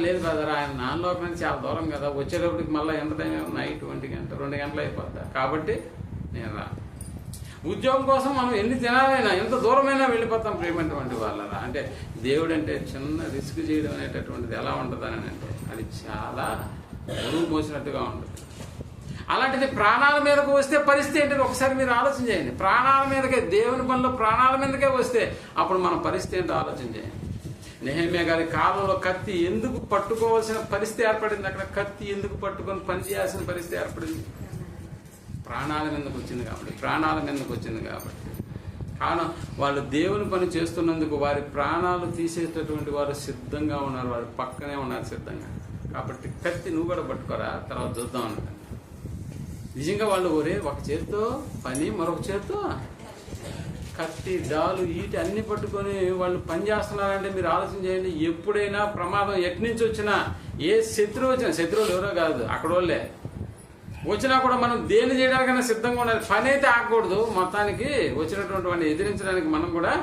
లేదు బ్రదర్, ఆయన నాన్ లోకల్ నుంచి చాలా దూరం కదా, వచ్చేటప్పటికి మళ్ళీ ఎంత టైం నైట్ 1 గంట 2 గంటలు అయిపోతా, కాబట్టి నేను రా. ఉద్యోగం కోసం మనం ఎన్ని దినాలైనా ఎంత దూరమైనా వెళ్ళిపోతాం ప్రియమైనటువంటి వాళ్ళ. అంటే దేవుడు అంటే చిన్న రిస్క్ చేయడం అనేటటువంటిది ఎలా ఉంటుందని అంటే, అది చాలా బరువు మోసినట్టుగా ఉంటుంది. అలాంటిది ప్రాణాల మీదకు వస్తే పరిస్థితి ఏంటంటే ఒకసారి మీరు ఆలోచన చేయండి. ప్రాణాల మీదకే, దేవుని పనిలో ప్రాణాల మీదకే వస్తే అప్పుడు మన పరిస్థితి ఏంటో ఆలోచన చేయండి. నెహెమ్యా గారి కాలంలో కత్తి ఎందుకు పట్టుకోవాల్సిన పరిస్థితి ఏర్పడింది? అక్కడ కత్తి ఎందుకు పట్టుకొని పని చేయాల్సిన పరిస్థితి ఏర్పడింది? ప్రాణాల మీదకి వచ్చింది కాబట్టి కారణం వాళ్ళు దేవుని పని చేస్తున్నందుకు వారి ప్రాణాలు తీసేటటువంటి వారు సిద్ధంగా ఉన్నారు, వారు పక్కనే ఉన్నారు సిద్ధంగా. కాబట్టి కత్తి నువ్వు కూడా పట్టుకోరా, తర్వాత చూద్దాం అన్నది. నిజంగా వాళ్ళు ఒక చేత్తో పని, మరొక చేత్తో కత్తి, డాలు, ఈటి అన్ని పట్టుకొని వాళ్ళు పని చేస్తున్నారంటే మీరు ఆలోచన చేయండి. ఎప్పుడైనా ప్రమాదం ఎట్నుంచి వచ్చినా, ఏ శత్రువు వచ్చినా, శత్రువులు ఎవరో కాదు అక్కడ వాళ్ళే వచ్చినా కూడా మనం దేన్ని చేయడానికైనా సిద్ధంగా ఉండాలి. పని అయితే ఆగకూడదు. మొత్తానికి వచ్చినటువంటి వాడిని ఎదిరించడానికి మనం కూడా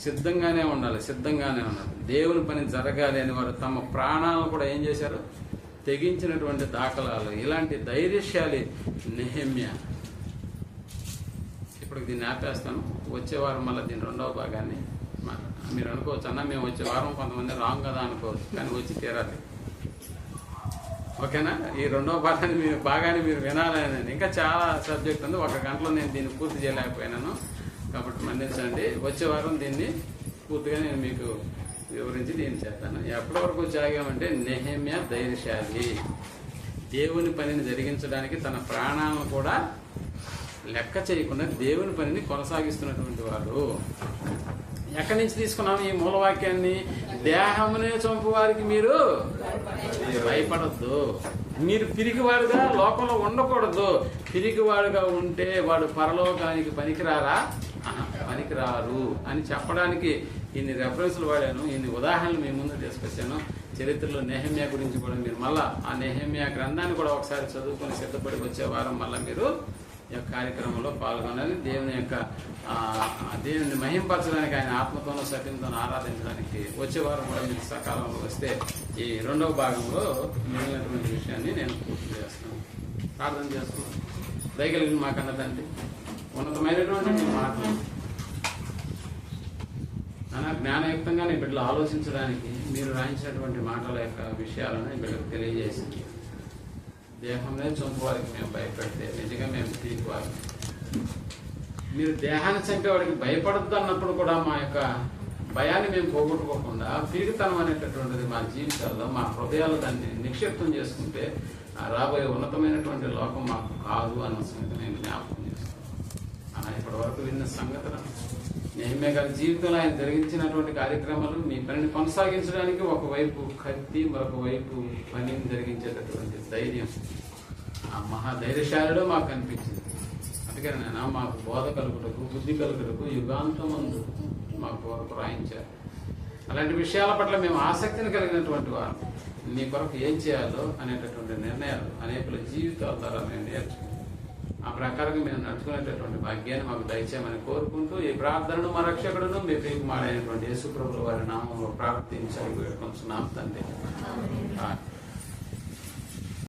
సిద్ధంగానే ఉండాలి. దేవుని పని జరగాలి అని వారు తమ ప్రాణాలను కూడా ఏం చేశారు, తెగించినటువంటి దాఖలాలు. ఇలాంటి ధైర్యశాలి నెహెమ్యా. ఇప్పుడు దీన్ని ఆపేస్తాను. వచ్చే వారం మళ్ళీ దీని రెండవ భాగాన్ని మీరు అనుకోవచ్చు, అన్న మేము వచ్చే వారం కొంతమంది రాంగ్ కదా అనుకోవచ్చు, కానీ వచ్చి తీరాలి. ఓకేనా? ఈ రెండవ భాగాన్ని మీరు వినాలని. ఇంకా చాలా సబ్జెక్ట్ ఉంది, 1 గంటలో నేను దీన్ని పూర్తి చేయలేకపోయినాను. కాబట్టి మన్నించండి. వచ్చే వారం దీన్ని పూర్తిగా నేను మీకు వివరించి దీన్ని చేస్తాను. ఎప్పటి వరకు సాగామంటే నెహెమ్యా ధైర్యశాలి, దేవుని పనిని జరిగించడానికి తన ప్రాణాలను కూడా లెక్క చేయకుండా దేవుని పనిని కొనసాగిస్తున్నటువంటి వాడు. ఎక్కడి నుంచి తీసుకున్నాము ఈ మూలవాక్యాన్ని? దేహమునే చంపు వారికి మీరు భయపడద్దు. మీరు పిరికివాడుగా లోకంలో ఉండకూడదు. పిరికివాడుగా ఉంటే వాడు పరలోకానికి పనికిరారు అని చెప్పడానికి ఇన్ని రెఫరెన్స్లు వాడాను, ఇన్ని ఉదాహరణలు మీ ముందు తీసుకొచ్చాను. చరిత్రలో నెహెమ్యా గురించి కూడా మీరు మళ్ళా ఆ నెహెమ్యా గ్రంథాన్ని కూడా ఒకసారి చదువుకొని సిద్ధపడి వచ్చే వారం మళ్ళీ మీరు ఈ యొక్క కార్యక్రమంలో పాల్గొనాలి. దేవుని మహింపరచడానికి, ఆయన ఆత్మతోనూ సత్యంతోనూ ఆరాధించడానికి వచ్చే వారం కూడా మీరు సకాలంలో వస్తే ఈ రెండవ భాగంలో మిగిలినటువంటి విషయాన్ని నేను పూర్తి చేస్తాను. ప్రార్థన చేస్తున్నాను. దయగలిగిన మాకన్నదండి, ఉన్నతమైనటువంటి మీ మాటలు జ్ఞానయుక్తంగా నీ బిడ్డలు ఆలోచించడానికి మీరు రాయించినటువంటి మాటల యొక్క విషయాలను బిడ్డలకు తెలియజేసింది. దేహంలో చంపు వారికి మేము భయపెడితే నిజంగా మేము తీసుకోవాలి. మీరు దేహాన్ని చంపే వాడికి భయపడద్దు అన్నప్పుడు కూడా మా యొక్క భయాన్ని మేము పోగొట్టుకోకుండా పీడితనం అనేటటువంటిది మా జీవితాల్లో, మా హృదయాలు దాన్ని నిక్షిప్తం చేసుకుంటే రాబోయే ఉన్నతమైనటువంటి లోకం మాకు కాదు అన్న సంగతి నేను జ్ఞాపకం చేస్తాను. ఇప్పటి వరకు విన్న సంగతులను నెహెమ్యా గారి జీవితంలో ఆయన జరిగించినటువంటి కార్యక్రమాలు మీ పనిని కొనసాగించడానికి ఒకవైపు కత్తి, మరొక వైపు పనిని జరిగించేటటువంటి ధైర్యం, ఆ మహాధైర్యశాలిలో మాకు కనిపించింది. అందుకని నేను మాకు బోధ కలుగుటకు, బుద్ధి కలుగుటకు యుగాంతమందు మాకు కొరకు రాయించారు. అలాంటి విషయాల పట్ల మేము ఆసక్తిని కలిగినటువంటి వారు మీ కొరకు ఏం చేయాలో అనేటటువంటి నిర్ణయాలు అనేకుల జీవితాల ద్వారా మేము నేర్చుకుంటాం. ఆ ప్రకారంగా మేము నడుచుకునేటటువంటి భాగ్యాన్ని మాకు దయచేయమని కోరుకుంటూ ఈ ప్రార్థనను మా రక్షకుడును మీ ప్రియకుమారుడైనటువంటి యేసు ప్రభువు వారి నామంలో ప్రార్థించాలి వేడుకొంచున్నాం తండ్రి.